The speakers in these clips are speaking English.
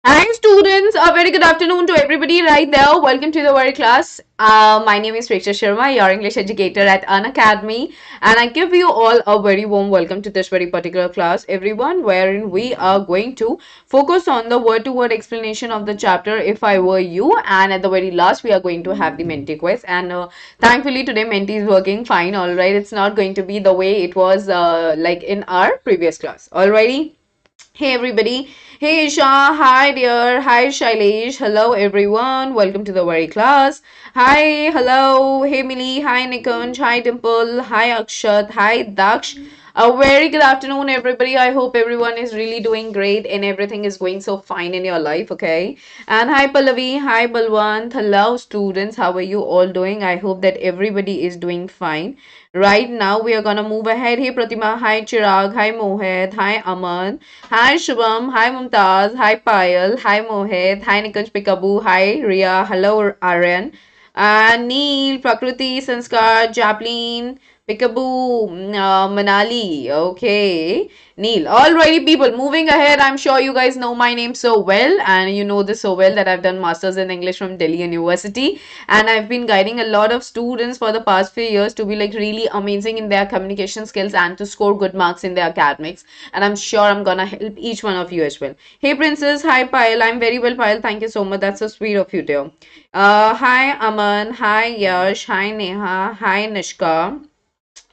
Hi students, a very good afternoon to everybody right there. Welcome to the very class. My name is Preksha Sharma, your English educator at Unacademy, and I give you all a very warm welcome to this very particular class, everyone, wherein we are going to focus on the word-to-word explanation of the chapter If I Were You, and at the very last, we are going to have the Menti Quiz. And thankfully, today Menti is working fine, all right. It's not going to be the way it was like in our previous class, alrighty. Hey everybody. Hey Isha. Hi dear. Hi Shailesh. Hello everyone. Welcome to the very class. Hi. Hello. Hey Millie. Hi Nikunj. Hi Dimple. Hi Akshat. Hi Daksh. A very good afternoon everybody. I hope everyone is really doing great and everything is going so fine in your life. Okay. And hi Pallavi. Hi Balwant. Hello students. How are you all doing? I hope that everybody is doing fine. Right now we are gonna move ahead. Hey Pratima. Hi Chirag. Hi Mohit. Hi Aman. Hi Shubham, hi Mumtaz, hi Payal, hi Mohit, hi Nikunj Pikabu, hi Ria, hello Aryan, Neil, Prakriti, Sanskar, Japlin, Pikabu, Manali, okay, Neil. Alrighty, people, moving ahead. I'm sure you guys know my name so well, and you know this so well that I've done Masters in English from Delhi University, and I've been guiding a lot of students for the past few years to be like really amazing in their communication skills and to score good marks in their academics. And I'm sure I'm gonna help each one of you as well. Hey, Princess. Hi, Payal. I'm very well, Payal. Thank you so much. That's so sweet of you, dear. Hi, Aman. Hi, Yash. Hi, Neha. Hi, Nishka.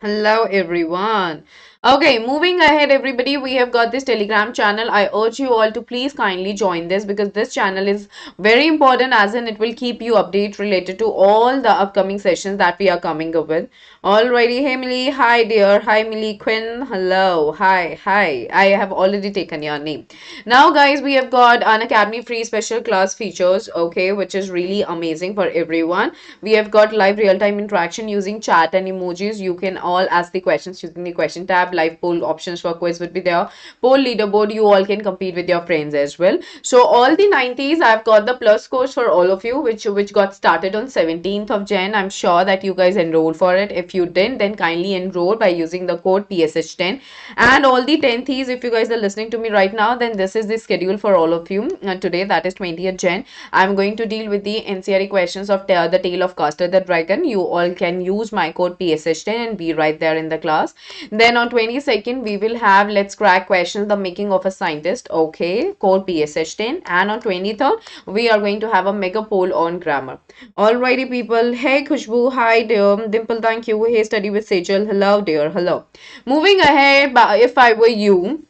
Hello everyone. Okay, moving ahead, everybody, we have got this Telegram channel. I urge you all to please kindly join this because this channel is very important, as in it will keep you update related to all the upcoming sessions that we are coming up with. Alrighty, hey Millie, hi dear, hi Millie Quinn, hello, hi. I have already taken your name. Now, guys, we have got an Academy free special class features, okay, which is really amazing for everyone. We have got live real-time interaction using chat and emojis. You can all ask the questions using the question tab. Live poll options for quiz would be there. Poll leaderboard, you all can compete with your friends as well. So all the 90s, I've got the plus course for all of you, which got started on 17th of Jan. I'm sure that you guys enrolled for it. If you didn't, then kindly enroll by using the code PSH10. And all the 10th, if you guys are listening to me right now, then this is the schedule for all of you today. That is 20th Jan. I'm going to deal with the NCERT questions of the Tale of Caster the Dragon. You all can use my code PSH10 and be right there in the class. Then on 22nd, we will have Let's Crack Questions, the Making of a Scientist. Okay, code PSH10. And on 23rd, we are going to have a mega poll on grammar. Alrighty, people. Hey, Khushbu. Hi, dear. Dimple, thank you. Hey, Study with Sejal. Hello, dear. Hello. Moving ahead, if I were you,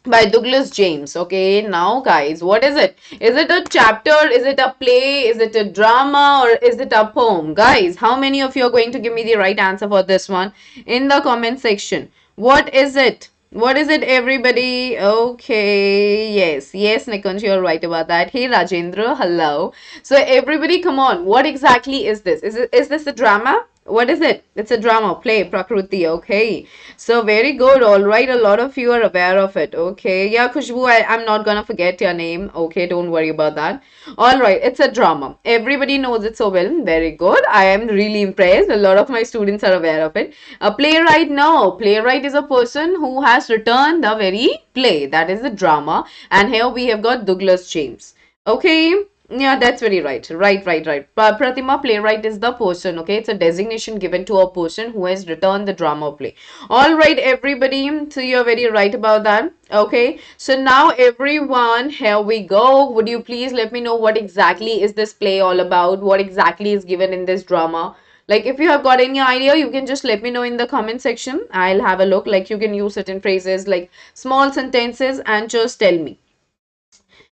by Douglas James. Okay, now guys, what is it? Is it a chapter? Is it a play? Is it a drama? Or is it a poem? Guys, how many of you are going to give me the right answer for this one in the comment section? What is it? What is it, everybody? Okay, yes, Nikunj, you're right about that. Hey, Rajendra, hello. So, everybody, come on. What exactly is this? Is this a drama? What is it? It's a drama, play, Prakruti. Okay. So, very good. All right. A lot of you are aware of it. Okay. Yeah, Khushbu, I'm not gonna forget your name. Okay. Don't worry about that. All right. It's a drama. Everybody knows it so well. Very good. I am really impressed. A lot of my students are aware of it. A playwright, no. Playwright is a person who has written the very play. That is the drama. And here we have got Douglas James. Okay. Yeah, that's very right. Right. Pratima, playwright is the person, okay? It's a designation given to a person who has written the drama play. All right, everybody. So you're very right about that. Okay. So now everyone, here we go. Would you please let me know what exactly is this play all about? What exactly is given in this drama? Like if you have got any idea, you can just let me know in the comment section. I'll have a look. Like you can use certain phrases like small sentences and just tell me.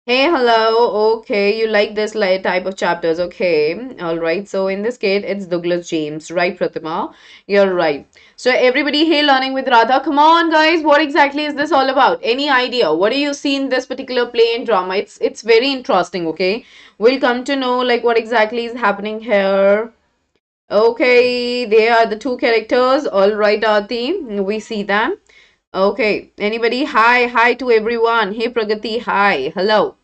Hey, hello. Okay, you like this type of chapters. Okay, all right. So in this case, it's Douglas James, right, Pratima? You're right. So everybody, hey, learning with Radha. Come on, guys. What exactly is this all about? Any idea? What do you see in this particular play and drama? It's very interesting. Okay, we'll come to know like what exactly is happening here. Okay, they are the two characters. All right, Aarti. We see them. Okay, anybody? Hi to everyone. Hey, Pragati. Hi. Hello.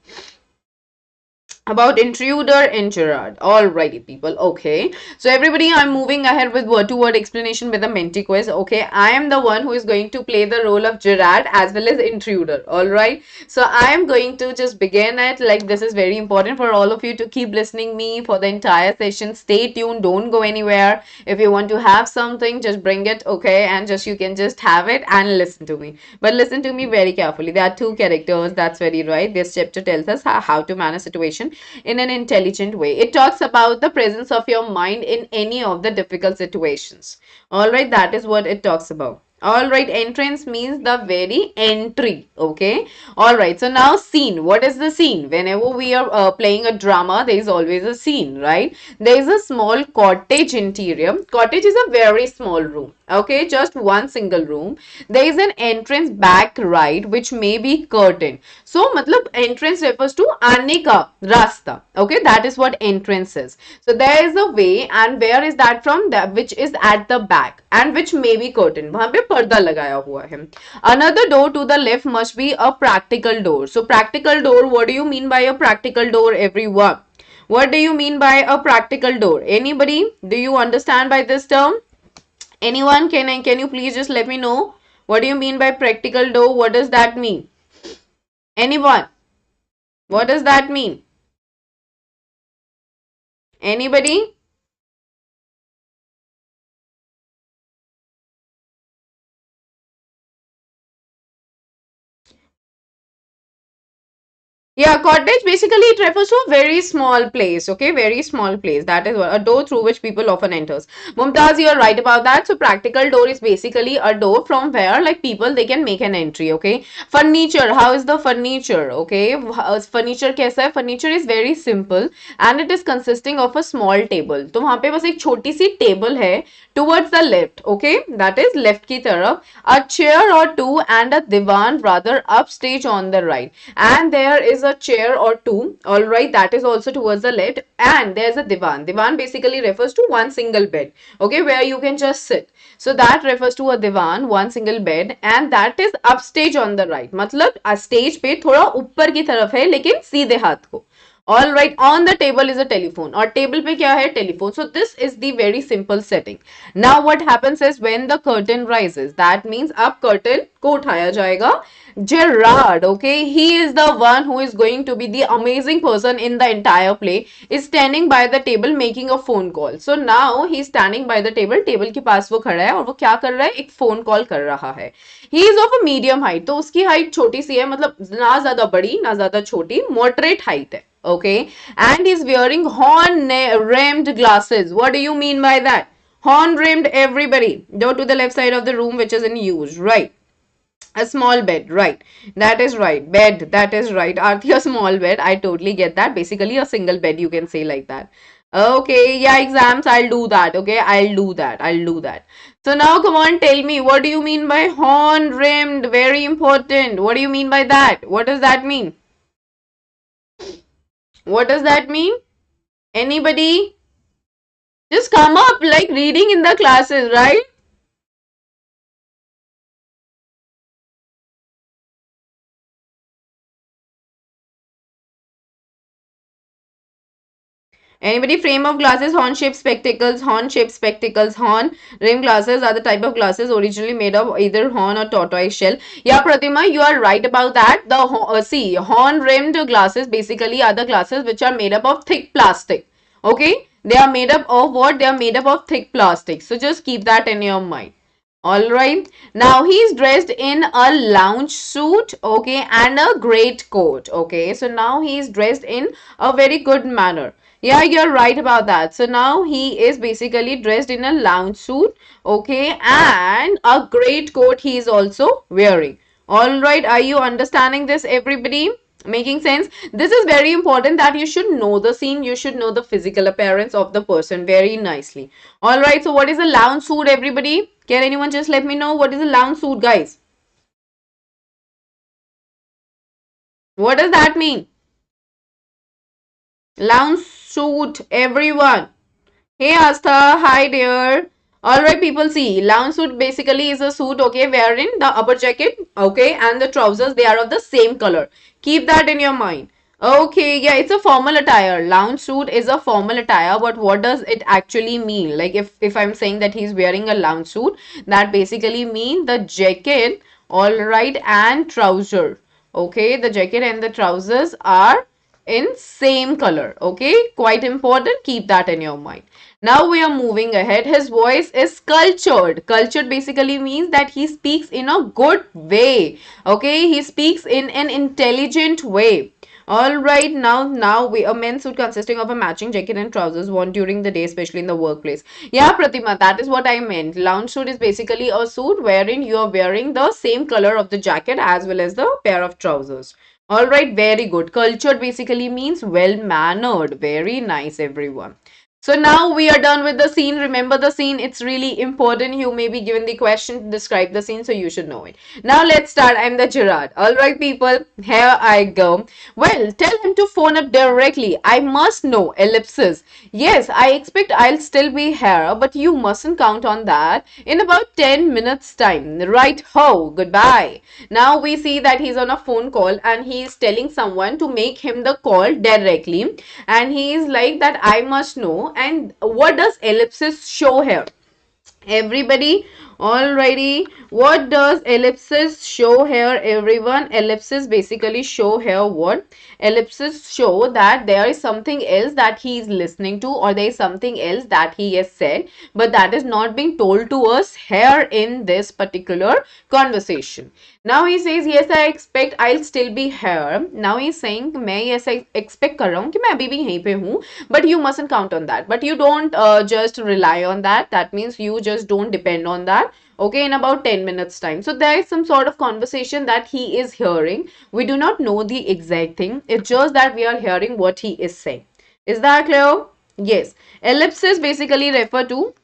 About intruder in Gerard. Alrighty, people. Okay. So everybody, I'm moving ahead with word-to-word explanation with a Menti quiz. Okay. I am the one who is going to play the role of Gerard as well as intruder. Alright. So I am going to just begin it. Like, this is very important for all of you to keep listening me for the entire session. Stay tuned. Don't go anywhere. If you want to have something, just bring it. Okay. And just you can just have it and listen to me. But listen to me very carefully. There are two characters. That's very right. This chapter tells us how to manage situation in an intelligent way. It talks about the presence of your mind in any of the difficult situations. All right, that is what it talks about. All right, entrance means the very entry. Okay. All right. So now scene. What is the scene? Whenever we are playing a drama, there is always a scene, right? There is a small cottage interior. Cottage is a very small room. Okay, just one single room. There is an entrance back right, which may be curtained. So, matlab entrance refers to aane ka rasta. Okay, that is what entrance is. So, there is a way, and where is that from? That which is at the back and which may be curtained. वहाँ पे पर्दा लगाया हुआ है. Another door to the left must be a practical door. So, practical door. What do you mean by a practical door, everyone? What do you mean by a practical door? Anybody? Do you understand by this term? Anyone, can you please just let me know what do you mean by practical door? What does that mean? Anyone? What does that mean? Anybody? Yeah, cottage basically it refers to a very small place, okay? Very small place. That is what, a door through which people often enters. Mumtaz, you are right about that. So practical door is basically a door from where like people they can make an entry, okay? Furniture, how is the furniture, okay? Furniture कैसा है? Furniture is very simple and it is consisting of a small table. तो वहाँ पे बस एक छोटी सी table है towards the left, okay? That is left की तरफ. A chair or two and a divan rather upstage on the right. And there is a chair or two, all right, that is also towards the left, and there's a divan. Divan basically refers to one single bed, okay, where you can just sit. So that refers to a divan, one single bed, and that is upstage on the right. मतलब stage पे थोड़ा ऊपर की तरफ है लेकिन सीधे हाथ को. All right, on the table is a telephone और table पे क्या है? Telephone. So this is the very simple setting. Now what happens is when the curtain rises, that means अब curtain को उठाया जाएगा. Gerard, okay, he is the one who is going to be the amazing person in the entire play, is standing by the table making a phone call. So now he is standing by the table, table के पास वो खड़ा है और वो क्या कर रहा है? एक phone call कर रहा है. He is of a medium height, तो उसकी height छोटी सी है, मतलब ना ज्यादा बड़ी ना ज्यादा छोटी, moderate height है. Okay, and he's wearing horn rimmed glasses. What do you mean by that? Horn rimmed, everybody. Go to the left side of the room which is in use, right? A small bed, right? That is right. Bed, that is right. Arthi, a small bed. I totally get that. Basically, a single bed, you can say like that. Okay, yeah, exams, I'll do that. Okay, I'll do that. I'll do that. So now, come on, tell me, what do you mean by horn rimmed? Very important. What do you mean by that? What does that mean? What does that mean? Anybody? Just come up like reading in the classes, right? Anybody? Frame of glasses, horn-shaped spectacles, horn rim glasses are the type of glasses originally made of either horn or tortoise shell. Yeah, Pratima, you are right about that. The see, horn-rimmed glasses basically are the glasses which are made up of thick plastic. Okay, they are made up of what? They are made up of thick plastic. So just keep that in your mind. All right. Now he's dressed in a lounge suit, okay, and a great coat, okay. So now he's dressed in a very good manner. Yeah, you're right about that. So now he is basically dressed in a lounge suit, okay, and a great coat he is also wearing. All right, are you understanding this, everybody? Making sense? This is very important that you should know the scene, you should know the physical appearance of the person very nicely. All right, so what is a lounge suit, everybody? Can anyone just let me know what is a lounge suit, guys? What does that mean? Lounge suit, everyone. Hey Astha, hi dear. Alright people, see, lounge suit basically is a suit, okay, wherein the upper jacket, okay, and the trousers, they are of the same color. Keep that in your mind. Okay, yeah, it's a formal attire. Lounge suit is a formal attire, but what does it actually mean? Like if I'm saying that he's wearing a lounge suit, that basically mean the jacket, all right, and trouser. Okay, the jacket and the trousers are in same color. Okay, quite important. Keep that in your mind. Now we are moving ahead. His voice is cultured. Cultured basically means that he speaks in a good way. Okay, he speaks in an intelligent way. All right, now we a men's suit consisting of a matching jacket and trousers worn during the day, especially in the workplace. Yeah, Pratima, that is what I meant. Lounge suit is basically a suit wherein you are wearing the same color of the jacket as well as the pair of trousers. All right, very good. Cultured basically means well mannered. Very nice, everyone. So now we are done with the scene. Remember the scene. It's really important. You may be given the question to describe the scene, so you should know it. Now let's start. I'm the Gerard. All right, people. Here I go. Well, tell him to phone up directly. I must know. Ellipsis. Yes, I expect I'll still be here, but you mustn't count on that. In about 10 minutes time. Right ho. Goodbye. Now we see that he's on a phone call and he's telling someone to make him the call directly. And he is like that I must know. And what does ellipsis show here? Everybody, alrighty, what does ellipsis show here, everyone? Ellipsis basically show here what? Ellipsis show that there is something else that he is listening to, or there is something else that he has said, but that is not being told to us here in this particular conversation. Now he says, yes, I expect I'll still be here. Now he's saying, मैं ऐसा expect कर रहा हूँ कि मैं अभी भी यहीं पे हूँ, but you mustn't count on that. But you don't just rely on that. That means you just don't depend on that. Okay, in about 10 minutes time. So there is some sort of conversation that he is hearing. We do not know the exact thing. It's just that we are hearing what he is saying. Is that clear? Yes. Ellipses basically refer to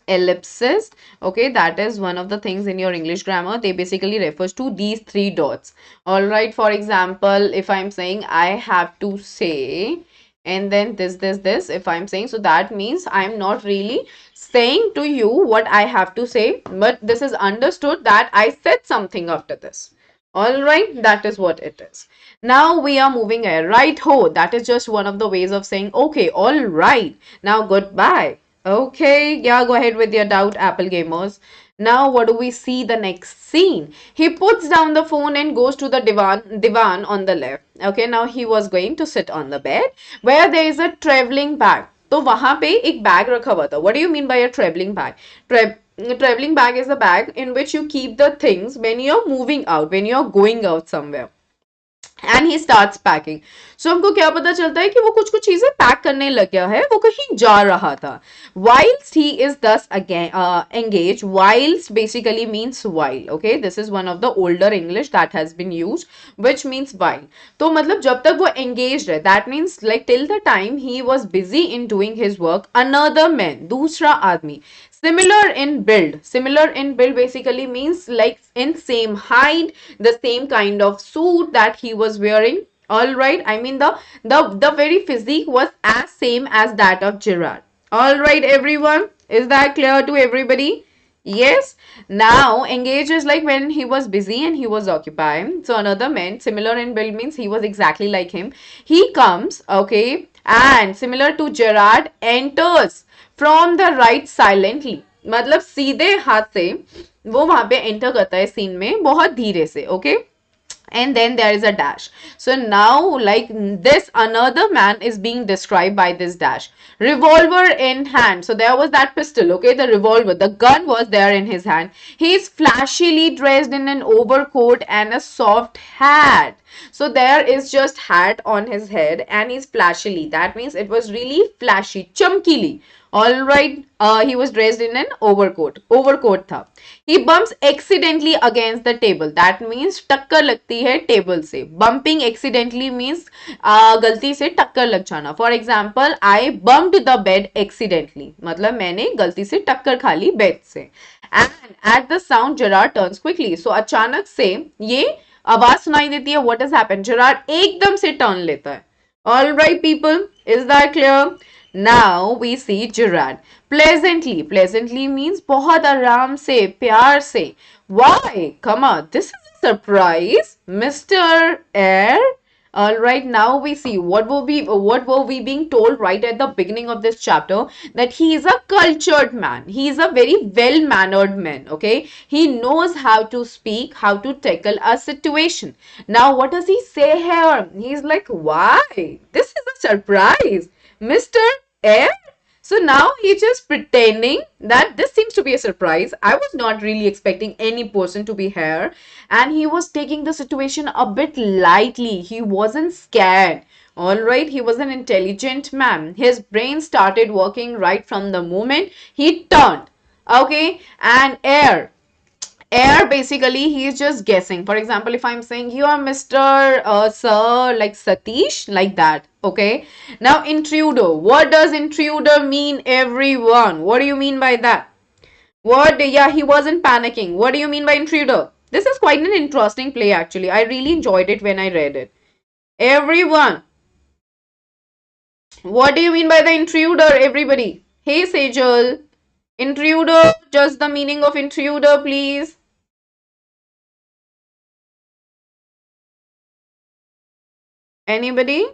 ellipses. Okay, that is one of the things in your English grammar. They basically refers to these three dots. All right, for example, if I'm saying I have to say and then this, if I'm saying, so that means I'm not really saying to you what I have to say, but this is understood that I said something after this. All right, that is what it is. Now we are moving ahead. Right ho, that is just one of the ways of saying okay, all right. Now goodbye. Okay, yeah, go ahead with your doubt, Apple gamers. Now, what do we see the next scene? He puts down the phone and goes to the divan on the left. Okay, now he was going to sit on the bed where there is a traveling bag. तो वहां पे एक bag रखा हुआ था. What do you mean by a traveling bag? Traveling bag is a bag in which you keep the things when you're moving out, when you're going out somewhere. And he starts packing. So हमको क्या पता चलता है कि वो कुछ कुछ चीजें पैक करने लग गया है, वो कहीं जा रहा था. whilst he is thus again engaged. whilst basically means while. Okay, this is one of the older English that has been used which means while. तो मतलब जब तक वो engaged है, that means like till the time he was busy in doing his work, another man, दूसरा आदमी, similar in build basically means like in same height, the same kind of suit that he was wearing. All right, I mean the very physique was as same as that of Gerard. All right, everyone, is that clear to everybody? Yes. Now engaged is like when he was busy and he was occupied. So another man, similar in build means he was exactly like him. He comes, okay, and similar to Gerard, enters from the right silently. मतलब सीधे हाथ से वो वहां पे enter करता है scene में बहुत धीरे से. Okay, and then there is a dash. So now like this another man is being described by this dash. Revolver in hand. So there was that pistol, okay, the revolver, the gun was there in his hand. He is flashily dressed in an overcoat and a soft hat. So there is just hat on his head and he's flashily, that means it was really flashy, chamkili. All right, he was dressed in an overcoat tha. He bumps accidentally against the table. That means टक्कर लगती है table से. Bumping accidentally means गलती से टक्कर लग जाना. For example, I bumped the bed accidentally. मतलब मैंने गलती से टक्कर खा ली बेड से. And at the sound, Gerard turns quickly. So अचानक से ये आवाज सुनाई देती है. What has happened? Gerard एकदम से टर्न लेता है. All right, people, is that clear? Now we see Gerard. Pleasantly means बहुत आराम से, प्यार से. Why? Come on, this is a surprise, Mr. Air. All right, now we see what were we being told right at the beginning of this chapter, that he is a cultured man. He is a very well-mannered man, okay? He knows how to speak, how to tackle a situation. Now, what does he say here? He's like, why? This is a surprise, Mr. F. So now he's just pretending that this seems to be a surprise. I was not really expecting any person to be here. And he was taking the situation a bit lightly. He wasn't scared. Alright, he was an intelligent man. His brain started working right from the moment he turned. Okay, and air basically he is just guessing. For example, if I'm saying you are Mr. Sir, like Satish, like that. Okay, now intruder, what does intruder mean, everyone? What do you mean by that? What? Yeah, he wasn't panicking. What do you mean by intruder? This is quite an interesting play actually. I really enjoyed it when I read it. Everyone, what do you mean by the intruder, everybody? Hey Sejal, intruder, just the meaning of intruder, please. Anybody?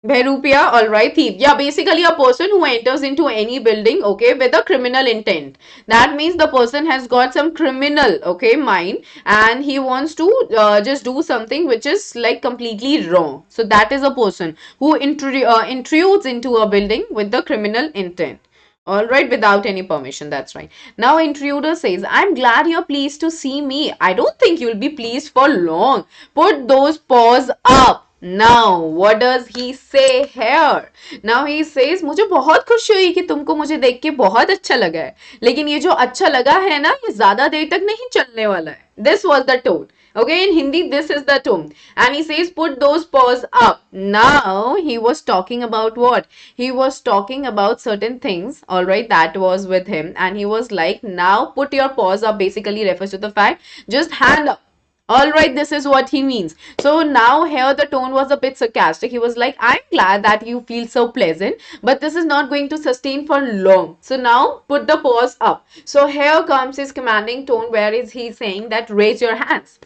Bherupia, alright, thief. Yeah, basically a person who enters into any building, okay, with a criminal intent. That means the person has got some criminal, okay, mind, and he wants to just do something which is like completely wrong. So that is a person who intrudes into a building with the criminal intent. All right, without any permission. That's right. Now, intruder says, I'm glad you're pleased to see me. I don't think you'll be pleased for long. Put those paws up. Now, what does he say here? Now he says, मुझे बहुत खुशी हुई कि तुमको मुझे देख के बहुत अच्छा लगा है, लेकिन ये जो अच्छा लगा है ना, ये ज्यादा देर तक नहीं चलने वाला है. This was the tone. Okay, in Hindi, this is the tone. And he says, put those paws up. Now, he was talking about what? He was talking about certain things, all right, that was with him. And he was like, now put your paws up, basically refers to the fact, just hand up. All right, this is what he means. So now here the tone was a bit sarcastic. He was like, I'm glad that you feel so pleasant, but this is not going to sustain for long. So now put the paws up. So here comes his commanding tone, where is he saying that raise your hands.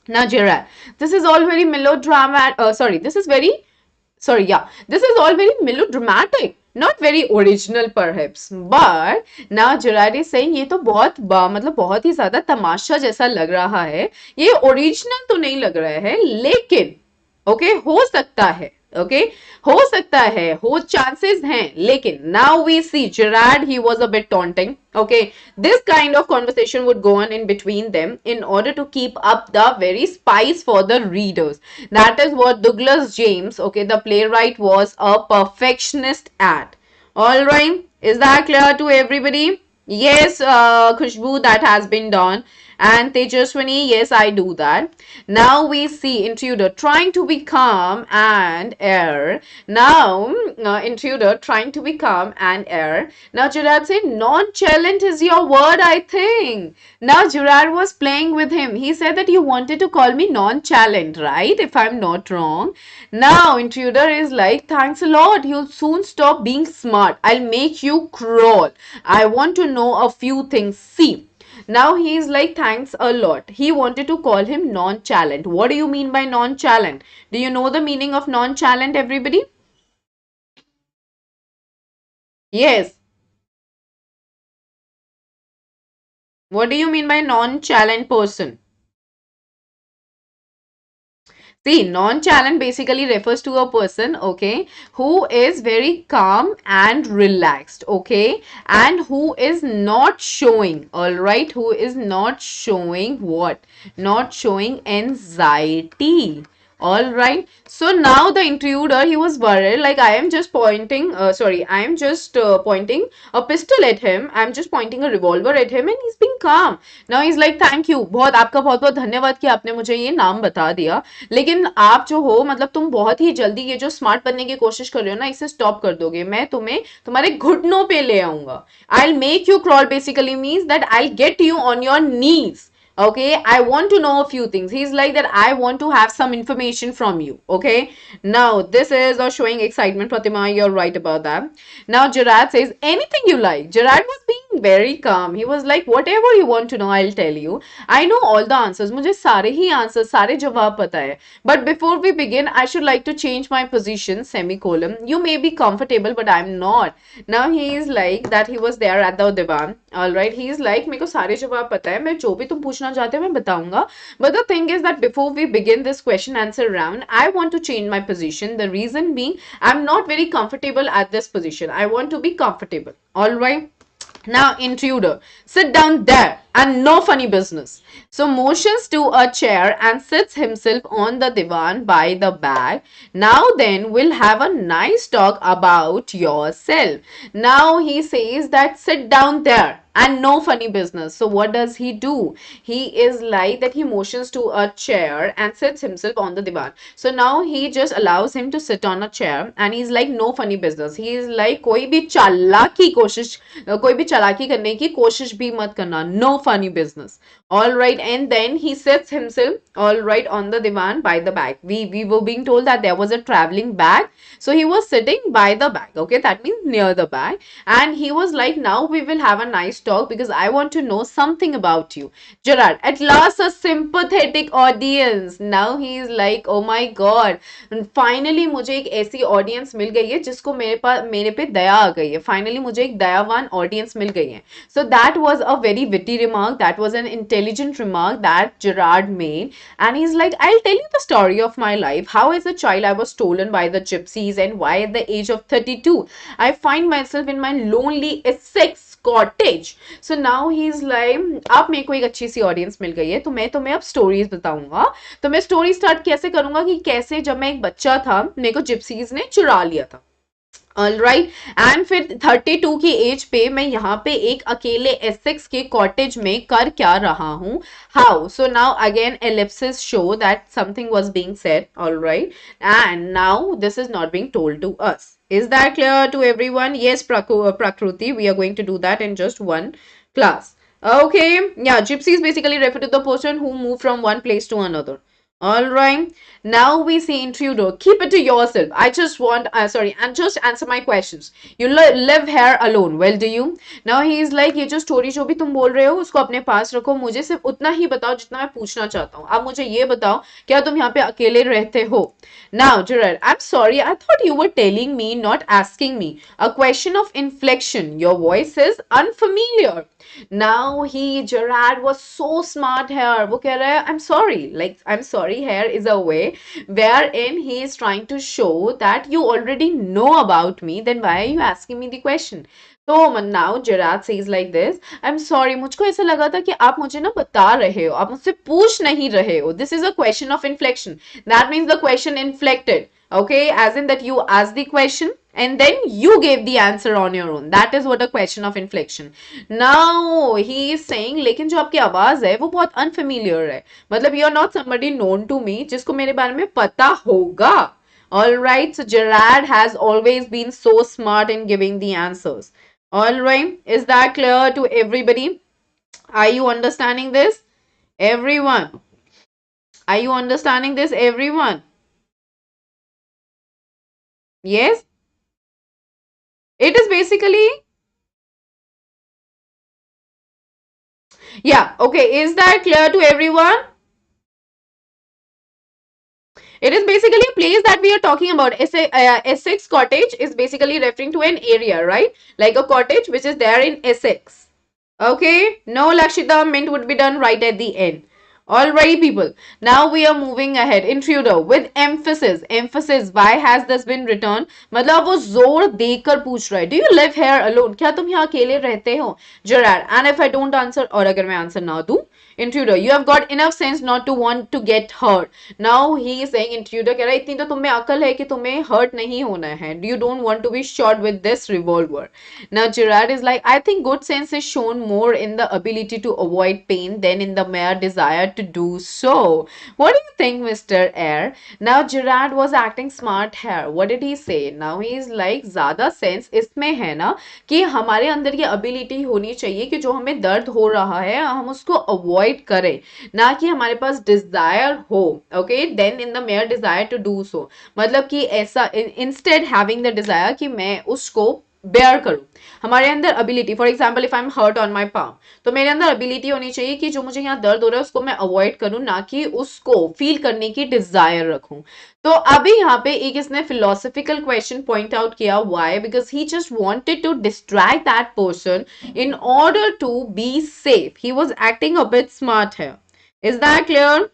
Now, Gerard, this is all very melodramatic. This is all very melodramatic. Not very original perhaps. But now Gerard is saying ये तो मतलब बहुत ही ज़्यादा तमाशा जैसा लग रहा है. ये ओरिजिनल तो नहीं लग रहा है, लेकिन ओके हो सकता है. ओके हो सकता है, हो चांसेस हैं, लेकिन now we see Gerard, he was a bit taunting. Okay, this kind of conversation would go on in between them in order to keep up the very spice for the readers. That is what Douglas James, okay, the playwright, was a perfectionist at. All right, is that clear to everybody? Yes, Khushbu, that has been done. And Tejaswini, yes, I do that. Now we see intruder trying to be calm and air. Now, intruder trying to be calm and air. Now, Gerard said, nonchalant is your word, I think. Now, Gerard was playing with him. He said that you wanted to call me nonchalant, right? If I'm not wrong. Now, intruder is like, thanks a lot. You'll soon stop being smart. I'll make you crawl. I want to know a few things. See. Now he is like, thanks a lot. He wanted to call him nonchalant. What do you mean by nonchalant? Do you know the meaning of nonchalant, everybody? Yes. What do you mean by nonchalant person? See, nonchalant basically refers to a person, okay, who is very calm and relaxed, okay, and who is not showing, all right, who is not showing what? Not showing anxiety. All right. So now the intruder, he was worried, like I am just pointing, I am just pointing a pistol at him. I'm just pointing a revolver at him and he's being calm. Now he's like, thank you. बहुत आपका बहुत बहुत धन्यवाद कि आपने मुझे ये नाम बता दिया. लेकिन आप जो हो, मतलब तुम बहुत ही जल्दी ये जो स्मार्ट बनने की कोशिश कर रहे हो ना, इसे स्टॉप कर दोगे. मैं तुम्हें तुम्हारे घुटनों पे ले आऊंगा. I'll make you crawl basically means that I'll get you on your knees. Okay, I want to know a few things. He's like that I want to have some information from you. Okay, now this is showing excitement. Pratima, you're right about that. Now Gerard says anything you like. Gerard was being being very calm. He was like, whatever you want to know, I'll tell you. I know all the answers. मुझे सारे ही answers, सारे जवाब पता है. But before we begin, I should like to change my position, semicolon. You may be comfortable, but I'm not. Now he is like that he was there at the divan. Alright, he is like, मेरे को सारे जवाब पता है. मैं जो भी तुम पूछना चाहते हो मैं बताऊंगा. But the thing is that before we begin this question answer round, I want to change my position. The reason being, I'm not very comfortable at this position. I want to be comfortable. Alright. Now, intruder, sit down there and no funny business. So, motions to a chair and sits himself on the divan by the bag. Now, then, we'll have a nice talk about yourself. Now, he says that sit down there and no funny business. So what does he do? He is like that he motions to a chair and sits himself on the divan. So now he just allows him to sit on a chair and he's like no funny business. He is like कोई भी चालाकी करने की कोशिश भी मत करना. No funny business. All right, and then he sits himself all right on the divan by the bag. We were being told that there was a traveling bag, so he was sitting by the bag. Okay, that means near the bag, and he was like, now we will have a nice talk because I want to know something about you. Gerard, at last a sympathetic audience. Now he is like, oh my god, and finally मुझे एक ऐसी audience मिल गई है जिसको मेरे पे दया आ गई है. Finally मुझे एक दयावान audience मिल गई है. So that was a very witty remark. That was an intelligent remark that Gerard made, and he's like, I'll tell you the story of my life. How as a child I was stolen by the gypsies, and why at the age of 32 I find myself in my lonely Essex cottage. So now he is like, आप मेरे को एक अच्छी सी audience मिल गई है तो मैं तुम्हें अब स्टोरीज बताऊंगा. तो मैं स्टोरी स्टार्ट कैसे करूंगा कि कैसे जब मैं एक बच्चा था मेरे को जिप्सीज ने चुरा लिया था. ऑलराइट, एंड फिर 32 की एज पे मैं यहाँ पे एक अकेले एसेक्स के कॉटेज में कर क्या रहा हूँ. How? So now again ellipsis show that something was being said. Alright, and now this is not being told to us. Is that clear to everyone? Yes, Prakruti, we are going to do that in just one class. Okay, yeah, gypsies basically refer to the person who moved from one place to another. All right, now we see intruder. Keep it to yourself. I just want, and just answer my questions. You live here alone. Well, do you? Now he is like, ये जो story जो भी तुम बोल रहे हो उसको अपने पास रखो. मुझे सिर्फ उतना ही बताओ जितना मैं पूछना चाहता हूँ. अब मुझे ये बताओ, क्या तुम यहाँ पे अकेले रहते हो? Now, Gerard, I'm sorry. I thought you were telling me, not asking me. A question of inflection. Your voice is unfamiliar. Now Gerard was so smart here. वो कह रहा है, I'm sorry. Like, I'm sorry here is a way wherein he is trying to show that you already know about me. Then why are you asking me the question? तो now Gerard says like this, I'm sorry, मुझको ऐसा लगा था कि आप मुझे ना बता रहे हो, आप मुझसे पूछ नहीं रहे हो. This is a question of inflection. That means the question inflected. Okay, as in that you asked the question and then you gave the answer on your own. That is what a question of inflection. Now he is saying, लेकिन जो आपकी आवाज है वो बहुत unfamiliar है. मतलब you are not somebody known to me जिसको मेरे बारे में पता होगा. Alright, so Gerard has always been so smart in giving the answers. Alright, is that clear to everybody? Are you understanding this? Everyone. Are you understanding this, everyone? Yes? It is basically, yeah, okay, is that clear to everyone? It is basically a place that we are talking about. Essex cottage is basically referring to an area, right? Like a cottage which is there in Essex. Okay, no Lakshita, mint would be done right at the end. Alrighty, people. Now we are moving ahead. Intruder with emphasis. Emphasis. Why has this been written? मतलब वो जोर देकर पूछ रहा है. Do you live here alone? क्या तुम यहाँ अकेले रहते हो? Gerard. And if I don't answer, और अगर मैं आंसर ना दूँ, intruder, you have got enough sense not to want to get hurt. Now he is saying, intruder कह रहा है इतनी तो तुम में अकल है कि तुम्हें hurt नहीं होना है. You don't want to be shot with this revolver. Now Gerard is like, I think good sense is shown more in the ability to avoid pain than in the mere desire to do so. What do you think, Mr. Air? Now Gerard was acting smart here. What did he say? Now he is like, ज़्यादा sense इसमें है ना कि हमारे अंदर ये ability होनी चाहिए कि जो हमें दर्द हो रहा है हम उसको avoid करें, ना कि हमारे पास desire हो. Okay, then in the mere desire to do so. मतलब कि ऐसा instead having the desire कि मैं उसको बेयर करूं, हमारे अंदर ability, for example if I am hurt on my palm, तो मेरे अंदर एबिलिटी होनी चाहिए कि जो मुझे यहाँ दर्द हो रहा है उसको मैं अवॉइड करूं, ना कि उसको फील करने की डिजायर रखूं। तो अभी यहाँ पे एक इसने फिलोसफिकल क्वेश्चन पॉइंट आउट किया, why, because he just wanted to distract that person in order to be safe. He was acting a bit smart here. Is that clear?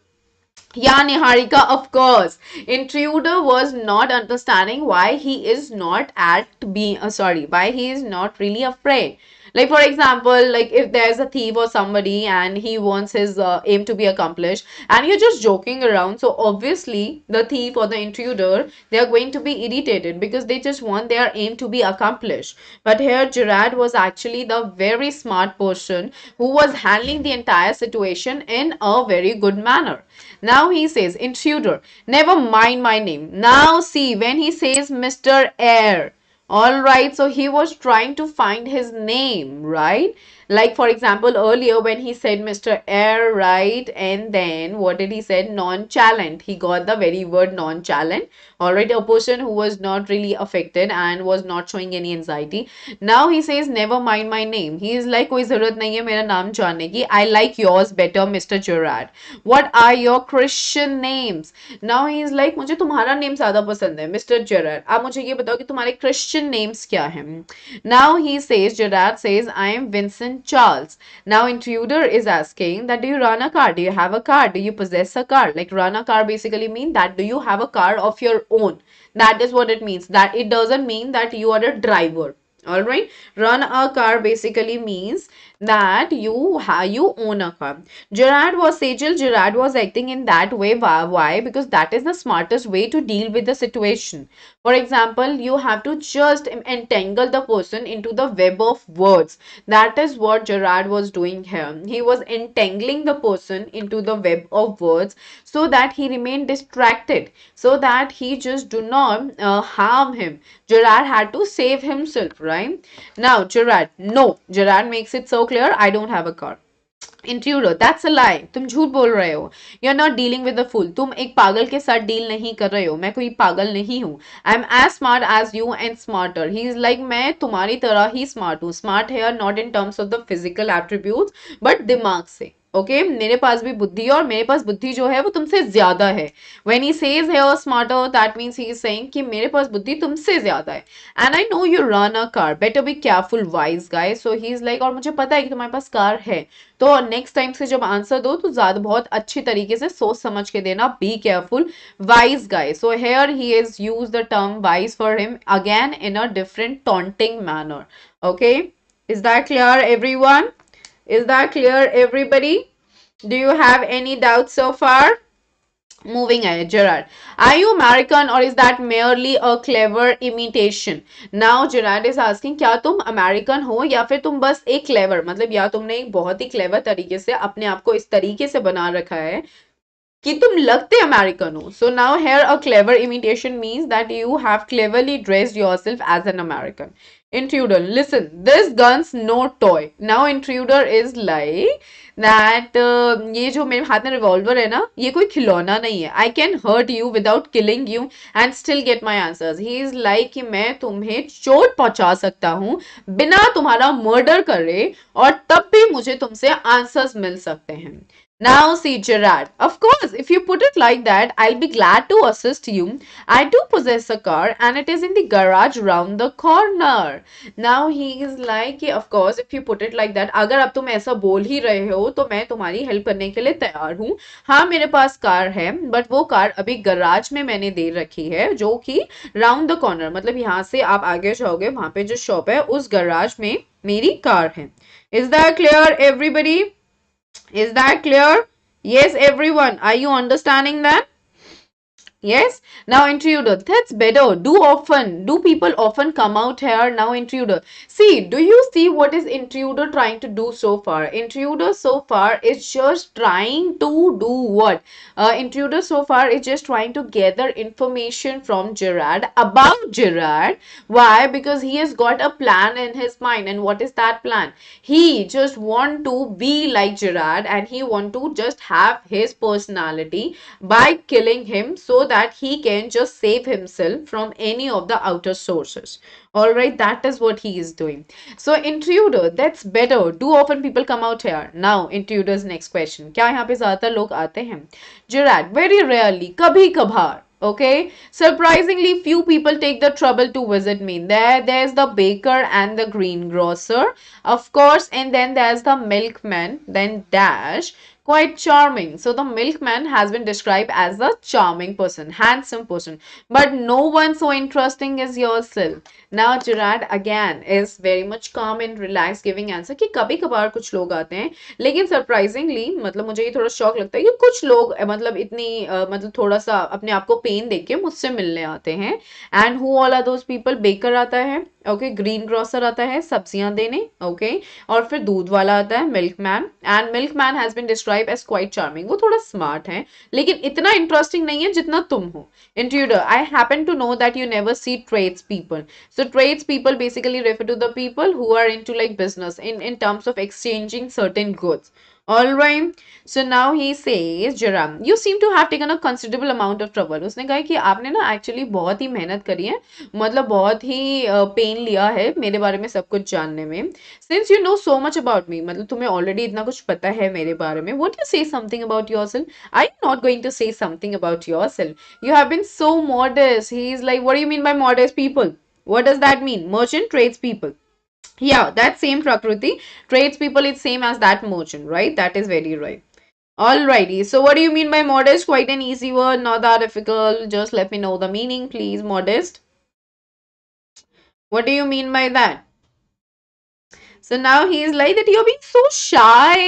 Yeah, Niharika, of course. Intruder was not understanding why he is not at being, sorry, why he is not really afraid. Like, for example, like if there's a thief or somebody and he wants his aim to be accomplished and you're just joking around, so obviously the thief or the intruder, they are going to be irritated because they just want their aim to be accomplished. But here, Gerard was actually the very smart person who was handling the entire situation in a very good manner. Now he says, intruder, never mind my name. Now see, when he says Mr. Air, all right, so he was trying to find his name, right? Like, for example, earlier when he said Mr. Air, right? And then what did he say? Nonchalant. He got the very word nonchalant. Already a person who was not really affected and was not showing any anxiety. Now he says, never mind my name. He is like, कोई जरूरत नहीं है मेरा नाम जानने की. I like yours better, Mr. Gerard. What are your Christian names? Now he is like, मुझे तुम्हारा नेम ज्यादा पसंद है, Mr. Gerard. आप मुझे ये बताओ कि तुम्हारे Christian names क्या हैं? Now he says, Gerard says, I am Vincent Charles. Now intruder is asking that do you run a car? Do you have a car? Do you possess a car? Like run a car basically mean that do you have a car of your own? That is what it means. That it doesn't mean that you are a driver. All right, run a car basically means that you own a car. Gerard was Sejal. Gerard was acting in that way. Why? Because that is the smartest way to deal with the situation. For example, you have to just entangle the person into the web of words. That is what Gerard was doing here. He was entangling the person into the web of words so that he remained distracted, so that he just do not harm him. Gerard had to save himself, right? Now, Gerard, no. Gerard makes it so clear, I don't have a car. Intruder, that's a lie. तुम झूठ बोल रहे हो. You're not dealing with a fool. तुम एक पागल के साथ डील नहीं कर रहे हो. मैं कोई पागल नहीं हूँ. I'm as smart as you and smarter. He is like मैं तुम्हारी तरह ही smart हूँ. Smart here not in terms of the physical attributes, but दिमाग से. ओके मेरे पास भी बुद्धि है और मेरे पास बुद्धि जो है वो तुमसे ज्यादा है. When he says here smarter, that means he is saying कि मेरे पास बुद्धि तुमसे ज्यादा है. And I know you run a car. Better be careful, wise guy. So he is like और मुझे पता है कि तुम्हारे पास कार है. तो नेक्स्ट टाइम से जब आंसर दो तो ज्यादा बहुत अच्छी तरीके से सोच समझ के देना. Be careful, wise guy. So here he is use the term wise for him again in a different taunting manner. Okay, is that clear everyone? Is that clear everybody? Do you have any doubts so far? Moving ahead, Gerard. Are you American or is that merely a clever imitation? Now Gerard is asking क्या तुम American हो या फिर तुम बस एक clever, मतलब या तुमने एक बहुत ही क्लेवर तरीके से अपने आप को इस तरीके से बना रखा है कि तुम लगते अमेरिकन हो. So now here a clever imitation means that you have cleverly dressed yourself as an American. Intruder, listen, this gun's no toy. Now intruder is like that ये जो मेरे हाथ में रिवॉल्वर है ना, ये कोई खिलौना नहीं है. I can hurt you without killing you and still get my answers. He is like कि मैं तुम्हें चोट पहुंचा सकता हूँ बिना तुम्हारा मर्डर करे और तब भी मुझे तुमसे आंसर्स मिल सकते हैं. Now see Gerard, of course if you put it like that I'll be glad to assist you. I do possess a car and it is in the garage round the corner. Now he is like of course if you put it like that, अगर अब तुम ऐसा बोल ही रहे हो तो मैं तुम्हारी हेल्प करने के लिए तैयार हूँ. हाँ मेरे पास कार है बट वो कार अभी गराज में मैंने दे रखी है जो कि राउंड द कॉर्नर, मतलब यहाँ से आप आगे जाओगे वहां पे जो शॉप है उस गराज में मेरी कार है. Is that clear everybody? Is that clear? Yes, everyone. Are you understanding that? Yes. Now intruder. That's better. Do people often come out here? Now intruder. See, do you see what is intruder trying to do so far? Intruder so far is just trying to do what? Intruder so far is just trying to gather information from Gerard about Gerard. Why? Because he has got a plan in his mind. And what is that plan? He just want to be like Gerard and he want to just have his personality by killing him so that he can just save himself from any of the outer sources. All right, that is what he is doing. So intruder, that's better. Do often people come out here? Now intruder's next question. क्या यहाँ पे ज्यादातर लोग आते हैं? Gerard, very rarely, कभी कभार. Okay, surprisingly few people take the trouble to visit me. There's the baker and the greengrocer, of course, and then there's the milkman, then dash, quite charming. So the milkman has been described as a charming person, handsome person, but no one so interesting as yourself. Now Gerard again is very much calm and relaxed, giving answer कि कभी कभार कुछ लोग आते हैं, लेकिन surprisingly मतलब मुझे ये थोड़ा शौक लगता है कि कुछ लोग मतलब इतनी मतलब थोड़ा सा अपने आप को पेन देख के मुझसे मिलने आते हैं. And who all are those people? Baker आता है, ओके, ग्रीन ग्रोसर आता है सब्जियां देने, ओके, और फिर दूध वाला आता है milkman. And milkman has been describe as quite charming. वो थोड़ा स्मार्ट है लेकिन इतना इंटरेस्टिंग नहीं है जितना तुम हो. Intruder, I happen to know that you never see tradespeople. So tradespeople basically refer to the people who are into like business in terms of exchanging certain goods. All right. So now he says, Jaram, you seem to have taken a considerable amount of trouble. उसने कहा कि आपने ना actually बहुत ही मेहनत करी है, मतलब बहुत ही पेन लिया है मेरे बारे में सब कुछ जानने में. Since you know so much about me, मतलब तुम्हें already इतना कुछ पता है मेरे बारे में. Won't you say something about yourself? Are you not going to say something about yourself? You have been so modest. He is like, what do you mean by modest people? What does that mean? Merchant, tradespeople. Yeah, that same Prakriti. Tradespeople is same as that merchant, right? That is very right. Alrighty. So what do you mean by modest? Quite an easy word, not that difficult. Just let me know the meaning, please. Modest. What do you mean by that? So now he is like that you're being so shy.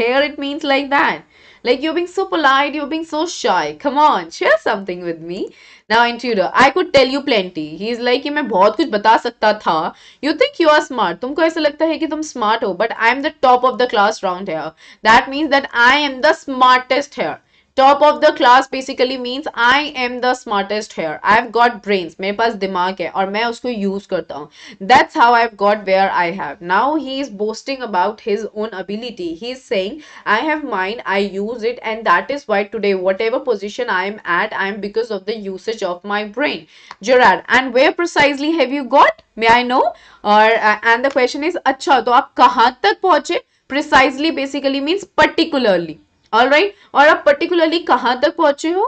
Here it means like that. Like you're being so polite, you're being so shy. Come on, share something with me. Now intruder, I could tell you plenty. He is like कि मैं बहुत कुछ बता सकता था. You think you are smart. तुमको ऐसा लगता है कि तुम smart हो, but I am the top of the class round here. That means that I am the smartest here. Top of the class basically means I am the smartest here. I've got brains. मेरे पास दिमाग है और मैं उसको use करता हूँ. That's how I've got where I have. Now he is boasting about his own ability. He is saying, I have mind, I use it, and that is why today, whatever position I am at, I am because of the usage of my brain. Gerard, and where precisely have you got? May I know? Or and the question is, अच्छा तो आप कहाँ तक पहुँचे? Precisely basically means particularly. All right, और आप particularly कहाँ तक पहुंचे हो?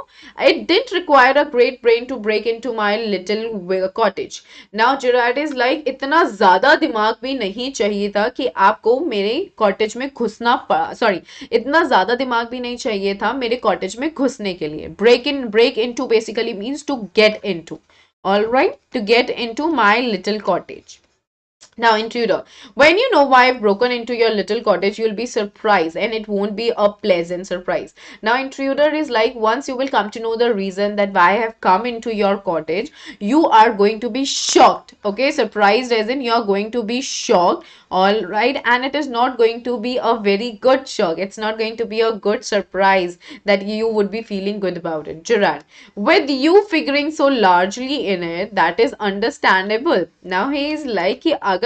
It didn't require a great brain to break into my little cottage. Now Gerard is like इतना ज़्यादा दिमाग भी नहीं चाहिए था कि आपको मेरे कॉटेज में घुसना पड़ा. सॉरी, इतना ज़्यादा दिमाग भी नहीं चाहिए था मेरे कॉटेज में घुसने के लिए. Break into basically means to get into. All right, to get into my little cottage. Now, intruder, when you know why I've broken into your little cottage, you'll be surprised, and it won't be a pleasant surprise. Now, intruder is like once you will come to know the reason that why I have come into your cottage, you are going to be shocked. Okay, surprised as in you are going to be shocked. All right, and it is not going to be a very good shock. It's not going to be a good surprise that you would be feeling good about it. Gerard, with you figuring so largely in it, that is understandable. Now he is like कि अगर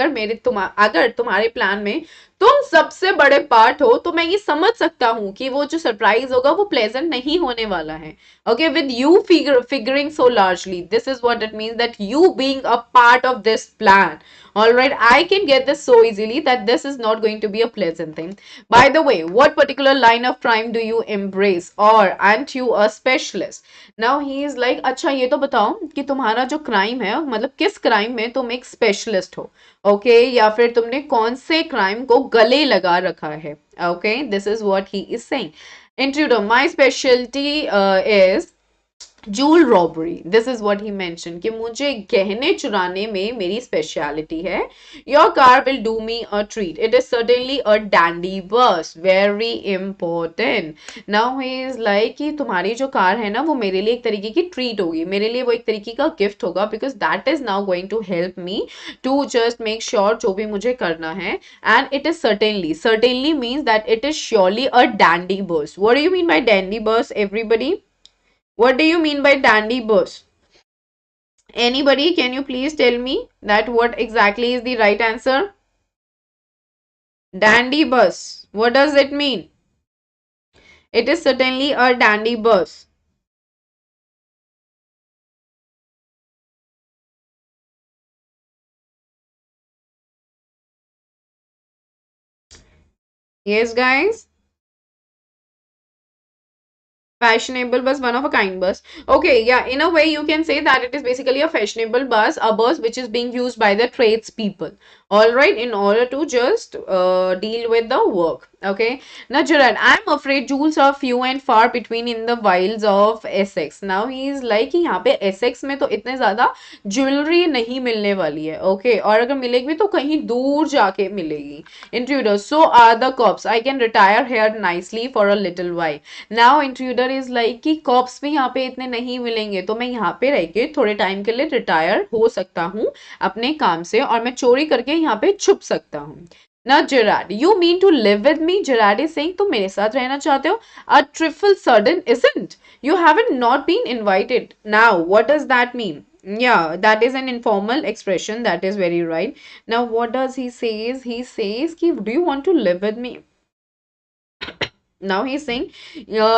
तुम्हारे plan में तुम सबसे बड़े part हो तो मैं ये समझ सकता हूँ कि वो जो सरप्राइज होगा वो प्लेजेंट नहीं होने वाला है. Okay, with you figuring so largely, this is what it means, that you being a part of this plan. All right, I can get this so easily that this is not going to be a pleasant thing. By the way, what particular line of crime do you embrace, or aren't you a specialist? Now he is like, अच्छा ये तो बताओ कि तुम्हारा जो crime है मतलब किस क्राइम में तुम एक स्पेशलिस्ट हो. ओके, या फिर तुमने कौन से क्राइम को गले लगा रखा है. Okay, this is what he is saying. Intruder, my specialty is jewel robbery. This is what he mention कि मुझे गहने चुराने में मेरी स्पेशलिटी है. Your car will do me a treat. It is certainly a dandy bus, very important. Now he is like कि तुम्हारी जो कार है ना वो मेरे लिए एक तरीके की ट्रीट होगी, मेरे लिए वो एक तरीके का गिफ्ट होगा, because that is now going to help me to just make sure जो भी मुझे करना है. And it is certainly means that it is surely a dandy bus. What do you mean by dandy bus, everybody? What do you mean by dandy bus? Anybody, can you please tell me that what exactly is the right answer? Dandy bus. What does it mean? It is certainly a dandy bus. Yes, guys. Fashionable bus, one of a kind bus. Okay, yeah, in a way you can say that it is basically a fashionable bus, a bus which is being used by the tradespeople. All right, in order to just deal with the work. Okay, now Gerard, I'm afraid jewels are few and far between in the wilds of Essex. Now he is like कि यहाँ पे Essex में तो इतने ज़्यादा jewellery नहीं मिलने वाली है. Okay, और अगर मिलेगी तो कहीं दूर जाके मिलेगी. Intruder, so are the cops. I can retire here nicely for a little while. Now intruder is like कि कॉप्स भी यहाँ पे इतने नहीं मिलेंगे तो मैं यहाँ पे रह के थोड़े टाइम के लिए रिटायर हो सकता हूँ अपने काम से और मैं चोरी करके यहाँ पे छुप सकता हूँ. ना Gerard, you mean to live with me? Gerard is saying तुम मेरे साथ रहना चाहते हो? A trifle sudden isn't, you haven't not been invited. Now what does that mean? Yeah, that is an informal expression. That is very right. Now, what does he says? He says, ki, do you want to live with me? Now he's saying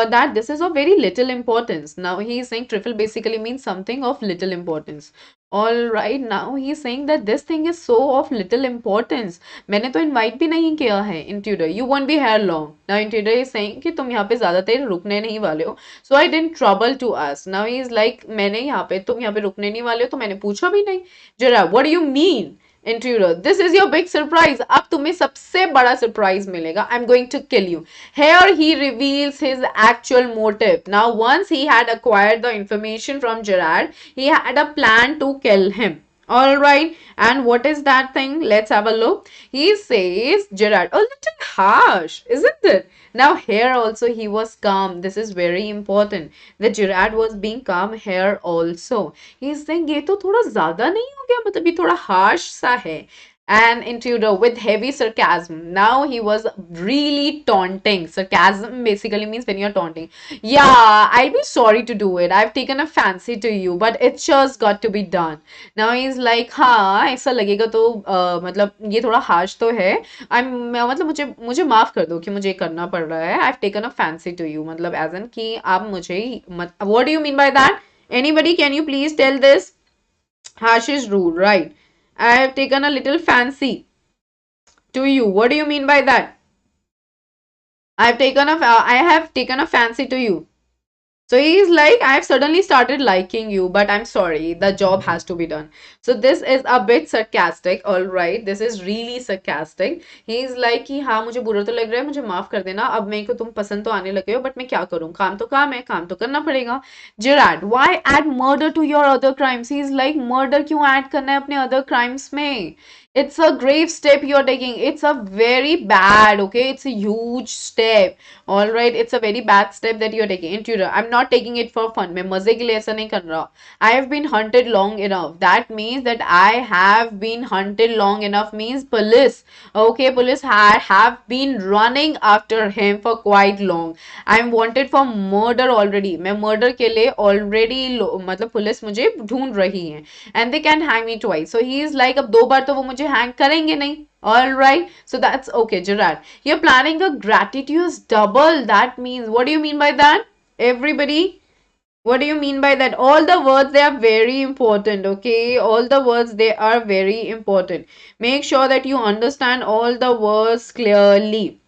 that this is of very little importance. Now he's saying trifle basically means something of little importance. All right, now he's saying that this thing is so of little importance. मैंने तो invite भी नहीं किया है intruder. You won't be here long. Now intruder is saying कि तुम यहाँ पे ज़्यादा देर रुकने नहीं वाले हो. So I didn't trouble to ask. Now he's like मैंने यहाँ पे तुम यहाँ पे रुकने नहीं वाले हो तो मैंने पूछा भी नहीं. जरा, what do you mean? Intruder, this is your big surprise. अब तुम्हें सबसे बड़ा surprise मिलेगा. I'm going to kill you. Here he reveals his actual motive. Now, once he had acquired the information from Gerard, he had a plan to kill him. All right, and what is that thing? Let's have a look. He says, Gerard, a little harsh, isn't it? Now, here also he was calm. This is very important. The Gerard was being calm here also. He's saying, ये तो थोड़ा ज़्यादा नहीं हो गया? मतलब ये थोड़ा harsh सा है. And intruder with heavy sarcasm. Now he was really taunting. Sarcasm basically means when you're taunting. Yeah, I'll be sorry to do it. I've taken a fancy to you, but it's just got to be done. Now he's like, हाँ ऐसा लगेगा तो मतलब ये थोड़ा harsh तो है. मतलब मुझे माफ कर दो कि मुझे करना पड़ रहा है. I've taken a fancy to you. मतलब as in कि आप मुझे what do you mean by that? Anybody, can you please tell this? Harsh is rude, right? I have taken a little fancy to you. What do you mean by that? I have taken a fancy to you. So he's like, I've suddenly started liking you, but I'm sorry, the job has to be done. So this is a bit sarcastic, all right. This is really sarcastic. He's like कि हाँ मुझे बुरा तो लग रहा है, मुझे माफ कर देना. अब मेरे को तुम पसंद तो आने लगे हो, but मैं क्या करूँ? काम तो काम है, काम तो करना पड़ेगा. Gerard, why add murder to your other crimes? He's like, murder क्यों add करना है अपने other crimes में? It's a grave step you're taking. It's a very bad, okay? It's a huge step. All right, it's a very bad step that you're taking. Intruder, I'm not taking it for fun. मैं मजे के लिए ऐसा नहीं कर रहा. I have been hunted long enough. That means that I have been hunted long enough means police. Okay, police have been running after him for quite long. I'm wanted for murder already. मैं murder के लिए already मतलब police मुझे ढूंढ रही है. And they can hang me twice. So he is like अब दो बार तो वो मुझे hang करेंगे नहीं. All right, so that's okay, Gerard. You're planning a gratuitous double. That means, what do you mean by that? Everybody, what do you mean by that? All the words, they are very important, okay? All the words, they are very important. Make sure that you understand all the words clearly.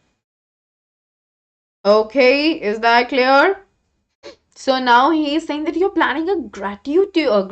Okay, is that clear? So now he is saying that you're planning a gratuitous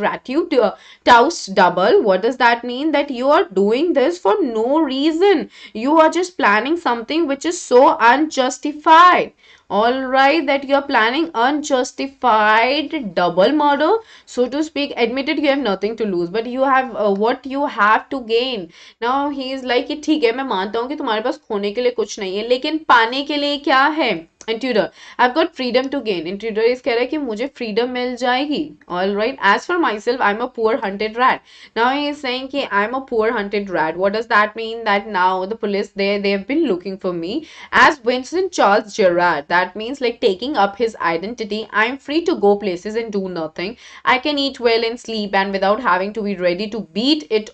double. What does that mean? That you are doing this for no reason. You are just planning something which is so unjustified. All right, that you are planning unjustified double murder, so to speak. Admitted you have nothing to lose, but you have what you have to gain. Now he is like कि ठीक है मैं मानता हूँ कि तुम्हारे पास खोने के लिए कुछ नहीं है, लेकिन पाने के लिए क्या है? Intruder, I've got freedom to gain. Intruder is कह रहा है कि मुझे freedom मिल जाएगी. All right. As for myself, I'm a poor hunted rat. Now he is saying कि I'm a poor hunted rat. What does that mean? That now the police they have been looking for me as Winston Charles Gerard. That means like taking up his identity. I'm free to go places and do nothing. I can eat well and sleep and without having to be ready to beat it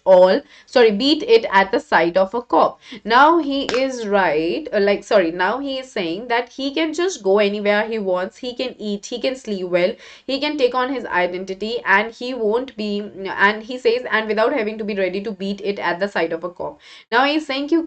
at the sight of a cop. Now he is right, now he is saying that he can just go anywhere he wants, he can eat, he can sleep well, he can take on his identity, and he won't be, and he says, and without having to be ready to beat it at the sight of a cop. Now he's saying, you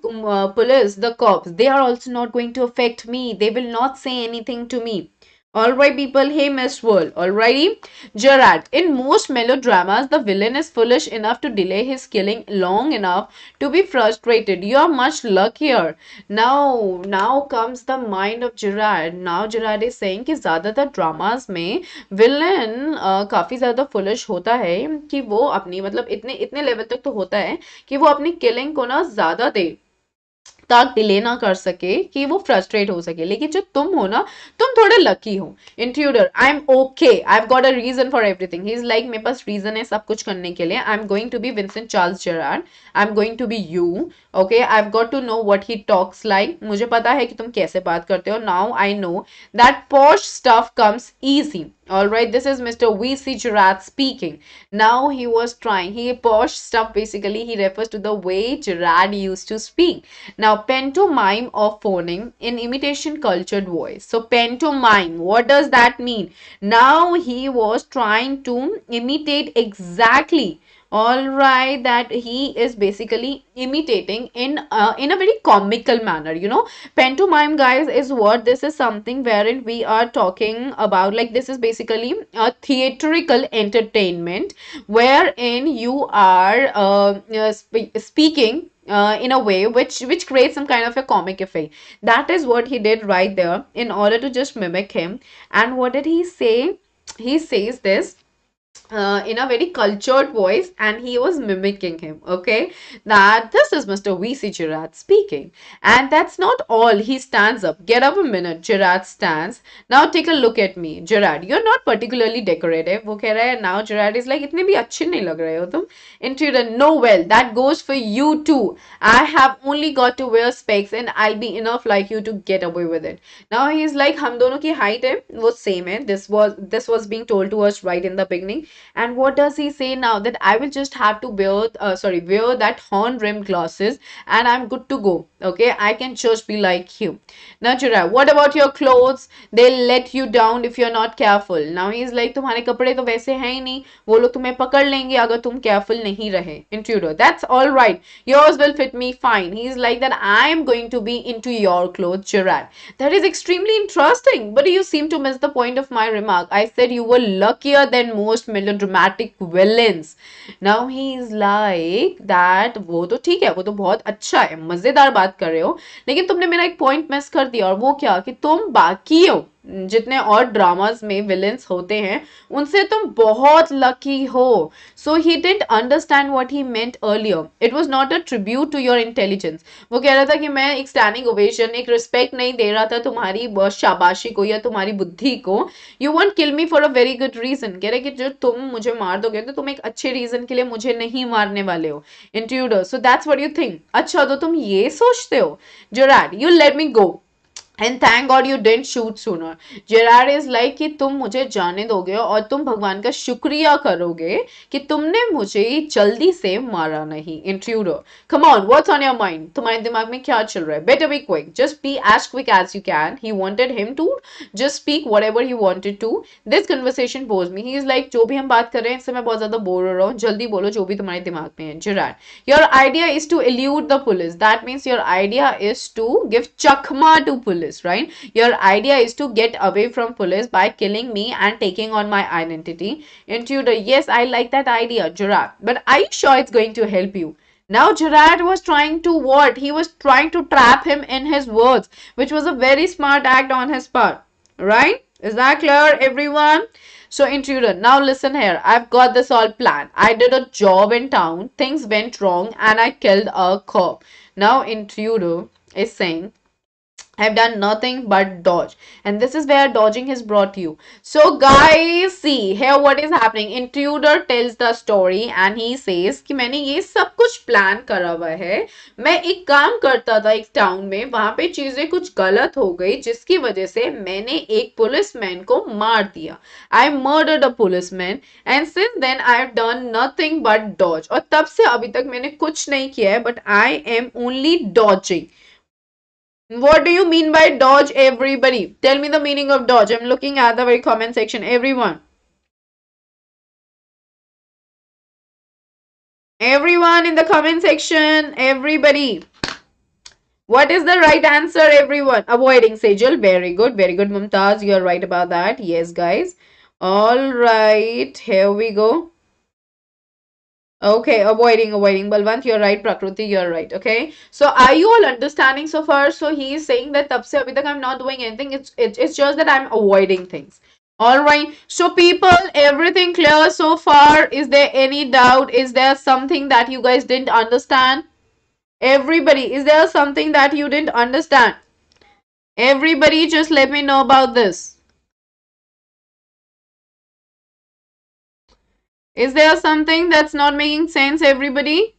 police, the cops, they are also not going to affect me, they will not say anything to me. Alright, people, hey, Miss World. Alrighty. Gerard, in most melodramas, the villain is foolish enough to delay his killing long enough to be frustrated. You are much luckier. Now comes the mind of Gerard. Now Gerard is saying कि ज़्यादातर dramas में villain काफ़ी ज़्यादा foolish होता है कि वो अपनी मतलब इतने इतने level तक तो होता है कि वो अपनी killing को ना ज़्यादा देर तक डिले ना कर सके कि वो फ्रस्ट्रेट हो सके, लेकिन जो तुम हो ना, तुम थोड़े लकी हो. Intruder, I am okay, I have got a reason for everything. He is like, मेरे पास रीजन है सब कुछ करने के लिए. I am going to be Vincent Charles Gerard, I am going to be you. Okay, I have got to know what he talks like. मुझे पता है कि तुम कैसे बात करते हो. Now I know that posh stuff comes easy. All right, this is Mr. V.C. Gerard speaking. Now he was trying. He posh stuff basically. He refers to the way Gerard used to speak. Now, pantomime or phoning in imitation cultured voice. So, pantomime, what does that mean? Now he was trying to imitate exactly. All right, that he is basically imitating in a very comical manner. You know, pantomime, guys, is what this is something wherein we are talking about, like this is basically a theatrical entertainment wherein you are speaking in a way which creates some kind of a comic effect. That is what he did right there in order to just mimic him. And what did he say? He says this in a very cultured voice, and he was mimicking him. Okay, that this is Mr. V.C. Gerard speaking. And that's not all. He stands up. Get up a minute. Gerard stands. Now take a look at me. Gerard, you're not particularly decorative. वो कह रहा है. Now Gerard is like, इतने भी अच्छे नहीं लग रहे हो तुम. Intruder, no, well, that goes for you too. I have only got to wear specs and I'll be enough like you to get away with it. Now he's like, हम दोनों की height है वो same है. This was being told to us right in the beginning. And what does he say now? That I will just have to wear that horn rimmed glasses and I'm good to go. Okay, I can just be like you. Now Chirag, what about your clothes? They'll let you down if you're not careful. Now he's like, तुम्हारे कपड़े तो वैसे हैं ही नहीं, वो लोग तुम्हें पकड़ लेंगे अगर तुम careful नहीं रहे. Intruder, that's all right. Yours will fit me fine. He's like that I'm going to be into your clothes, Gerard. That is extremely interesting, but you seem to miss the point of my remark. I said you were luckier than most melodramatic villains. Now he's like that वो तो ठीक है, वो तो बहुत अच्छा है, मजेदार बात कर रहे हो, लेकिन तुमने मेरा एक पॉइंट मिस कर दिया. और वो क्या कि तुम बाकी हो जितने और ड्रामास में विलेंस होते हैं उनसे तुम बहुत लकी हो. So he didn't understand what he meant earlier. It was not a tribute to your intelligence. वो कह रहा था कि मैं एक स्टैंडिंग ओवेशन, एक रिस्पेक्ट नहीं दे रहा था तुम्हारी शाबाशी को या तुम्हारी बुद्धि को. You won't kill me for a very good reason. कह रहे कि जो तुम मुझे मार दोगे तो तुम एक अच्छे रीजन के लिए मुझे नहीं मारने वाले हो. Intruder, so that's what you think. अच्छा, तो तुम ये सोचते हो. Gerard, you let me go. And thank God you didn't shoot sooner. Gerard is like कि तुम मुझे जाने दोगे और तुम भगवान का शुक्रिया करोगे कि तुमने मुझे जल्दी से मारा नहीं. Intruder, come on, what's on your mind? तुम्हारे दिमाग में क्या चल रहा है? Better be quick. Just be as quick as you can. He wanted him to just speak whatever he wanted to. This conversation bores me. He is like, जो भी हम बात कर रहे हैं इससे मैं बहुत ज़्यादा बोर हो रहा हूँ. जल्दी बोलो जो भी तुम्हारे दिमाग में है. Gerard, your idea is to elude the police. That means your idea is to give chakma to police. Right, your idea is to get away from police by killing me and taking on my identity. Intruder, yes, I like that idea, Gerard, but are you sure it's going to help you? Now Gerard was trying to what? He was trying to trap him in his words, which was a very smart act on his part. Right? Is that clear, everyone? So Intruder, now listen here. I've got this all planned. I did a job in town. Things went wrong and I killed a cop. Now Intruder is saying, I've done nothing but dodge. And this is where dodging has brought you. So guys, see here what is happening. Intruder tells the story and he says कि मैंने ये सब कुछ plan करा हुआ है. मैं एक काम करता था एक टाउन में, वहां पे चीजें कुछ गलत हो गई जिसकी वजह से मैंने एक पुलिसमैन को मार दिया. I murdered a policeman and since then I have done nothing but dodge. और तब से अभी तक मैंने कुछ नहीं किया है, but I am only dodging. What do you mean by dodge, everybody? Tell me the meaning of dodge. I'm looking at the very comment section. Everyone. Everyone in the comment section. Everybody. What is the right answer, everyone? Avoiding Sejal. Very good. Very good, Mumtaz. You're right about that. Yes, guys. All right. Here we go. Okay, avoiding. Balwant, you're right. Prakriti, you're right. Okay. So are you all understanding so far? So he is saying that tab se abhi tak I'm not doing anything. It's just that I'm avoiding things. All right. So people, everything clear so far? Is there any doubt? Is there something that you guys didn't understand? Everybody, is there something that you didn't understand? Everybody, just let me know about this. Is there something that's not making sense, everybody?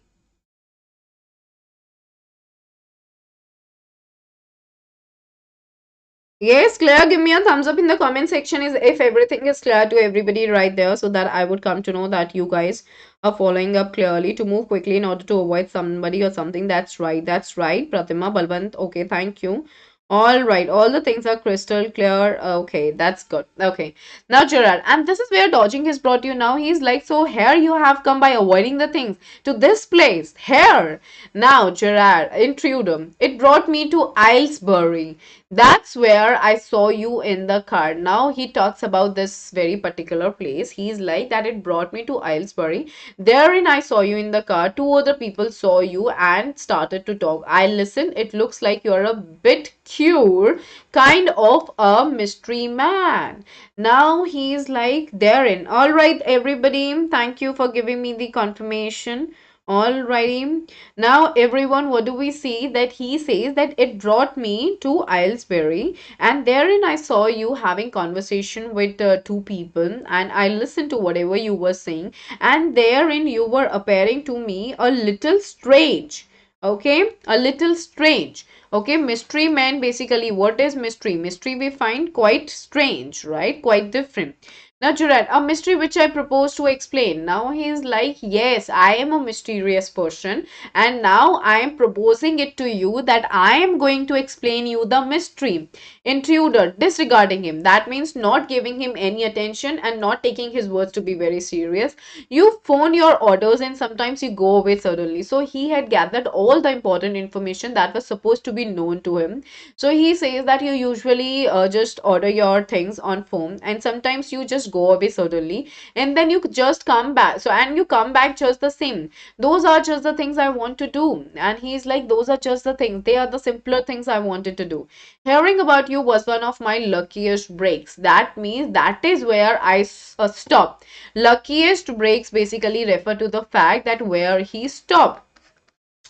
Yes, clear. Give me a thumbs up in the comment section is if everything is clear to everybody right there so that I would come to know that you guys are following up clearly to move quickly in order to avoid somebody or something. That's right. That's right. Pratima, Balwant. Okay, thank you. All right. All the things are crystal clear. Okay, that's good. Okay. Now, Gerard, and this is where dodging has brought you now. He's like, so here you have come by avoiding the things to this place. Here. Now, Gerard, intruder. It brought me to Aylesbury. That's where I saw you in the car. Now he talks about this very particular place. He's like that it brought me to Aylesbury. Therein I saw you in the car. Two other people saw you and started to talk. I listened. It looks like you're a bit cute, kind of a mystery man. Now he's like therein. All right, everybody. Thank you for giving me the confirmation. Alrighty. Now, everyone, what do we see? That he says that it brought me to Aylesbury, and therein I saw you having conversation with two people, and I listened to whatever you were saying, and therein you were appearing to me a little strange. Okay, a little strange. Okay, mystery man, basically, what is mystery? Mystery we find quite strange, right? Quite different. Now, Jurat, a mystery which I propose to explain. Now he is like, yes, I am a mysterious person, and now I am proposing it to you that I am going to explain you the mystery. Intruder, disregarding him. That means not giving him any attention and not taking his words to be very serious. You phone your orders and sometimes you go away suddenly. So he had gathered all the important information that was supposed to be known to him. So he says that you usually just order your things on phone and sometimes you just go away suddenly and then you just come back. So and you come back just the same. Those are just the things I want to do. And he's like, those are just the things. They are the simpler things I wanted to do. Hearing about you was one of my luckiest breaks. That means that is where I stopped. Luckiest breaks basically refer to the fact that where he stopped.